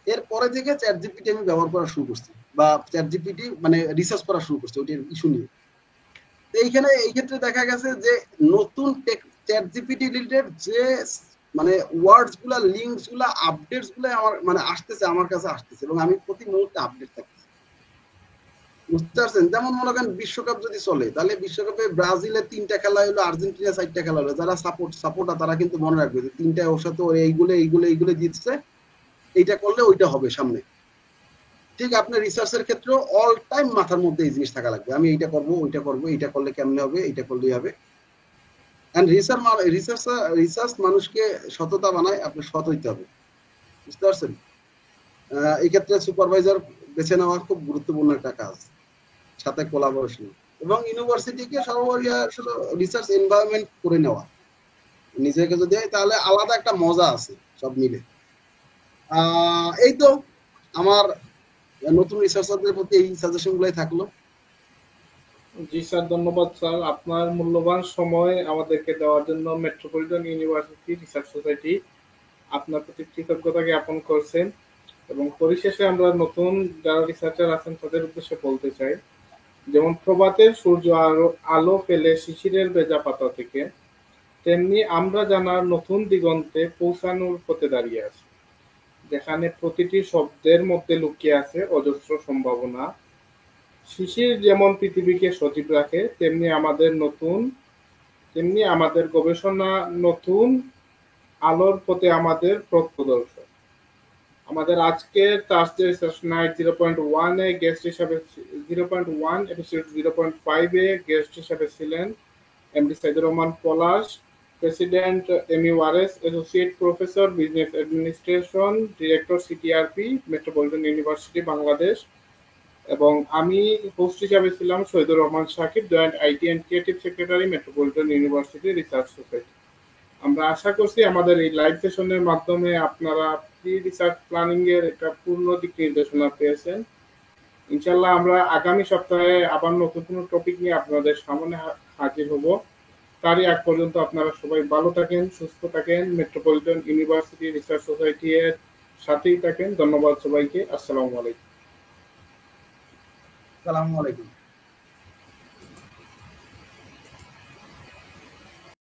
এরপরে থেকে চ্যাট জিপিটি আমি ব্যবহার করা শুরু করছি, বা চ্যাট জিপিটি মানে রিসার্চ করা শুরু করছি ওইটার ইস্যু নিয়ে। তো এই ক্ষেত্রে দেখা গেছে যে নতুন চ্যাট জিপিটি রিলেটেড যে মানে ওয়ার্ডস গুলা, লিঙ্কস গুলা, আপডেটস গুলা আমার মানে আসতেছে, আমার কাছে আসতেছে, এবং আমি প্রতি মুহূর্তে আপডেট থাকতেছি। বুঝতে পারছেন? যেমন মনে করেন বিশ্বকাপ যদি চলে, তাহলে বিশ্বকাপে ব্রাজিলের 3টা খেলা হলো, আর্জেন্টিনা 4টা খেলা হলো, যারা সাপোর্টার তারা কিন্তু মনে রাখবে যে 3টা ওর সাথে ওর এইগুলো জিতছে, এইটা করলে ওইটা হবে সামনে। ঠিক আপনার রিসার্চের ক্ষেত্রেও অল টাইম মাথার মধ্যে এই জিনিস থাকা লাগবে, আমি এইটা করবো, ওইটা করবো, এইটা করলে কেমনে হবে, এইটা করলেই হবে। এন্ড রিসার্চ মানুষকে সততা বানায়, আপনি সৎ হইতে হবে। বুঝতে পারছেন? এই ক্ষেত্রে সুপারভাইজার বেছে নেওয়া খুব গুরুত্বপূর্ণ একটা কাজ, সাথে কোলাবোরেশন, এবং ইউনিভার্সিটিকে সর্বোপরি আসলে রিসার্চ এনভায়রনমেন্ট করে নেওয়া নিজেকে যদি হয়, তাহলে আলাদা একটা মজা আছে সব মিলে। এই তো আমার নতুন রিসার্চারদের প্রতি এই সাজেশন গুলাই থাকলো। জি স্যার, ধন্যবাদ স্যার আপনার মূল্যবান সময় আমাদেরকে দেওয়ার জন্য। মেট্রোপলিটন ইউনিভার্সিটি রিসার্চ সোসাইটি আপনার প্রতি কৃতজ্ঞতা জ্ঞাপন করছেন। এবং পরিশেষে আমরা নতুন যারা রিসার্চার আছেন তাদের উদ্দেশ্যে বলতে চাই, যেমন প্রভাতের সূর্য আলো পেলে শিশিরের ভেজা পাতা থেকে, তেমনি আমরা জানার নতুন দিগন্তে পৌঁছানোর পথে দাঁড়িয়ে আছি, যেখানে প্রতিটি শব্দের মধ্যে লুকিয়ে আছে অজস্র সম্ভাবনা। শিশির যেমন পৃথিবীকে সজীব রাখে, তেমনি আমাদের গবেষণা নতুন আলোর পথে আমাদের পথ প্রদর্শক। আমাদের আজকের Thursday research night 0.1 a guest হিসাবে 0.1 এপিসোড 0.5 এ গেস্ট হিসাবে ছিলেন এমডি সাইদুর রহমান পলাশ, President Emi Wares, Associate Professor Business Administration, Director CTRP, Metropolitan University, Bangladesh, এবং আমি হোস্ট হিসাবে ছিলাম Shahidur Rahman Sakib, joint IT and creative secretary, metropolitan university research society. আমরা আশা করছি আমাদের এই লাইভ সেশনের মাধ্যমে আপনারা প্রি রিসার্চ প্ল্যানিং এর একটা পূর্ণ দিক নির্দেশনা পেয়েছেন। ইনশাল্লাহ আমরা আগামী সপ্তাহে আবার নতুন কোনো টপিক নিয়ে আপনাদের সামনে হাজির হব। তারই আগ পর্যন্ত আপনারা সবাই ভালো থাকেন, সুস্থ থাকেন, মেট্রোপলিটন ইউনিভার্সিটি রিসার্চ সোসাইটি এর সাথেই থাকেন। ধন্যবাদ সবাইকে। আসসালামু আলাইকুম। আসসালামু আলাইকুম।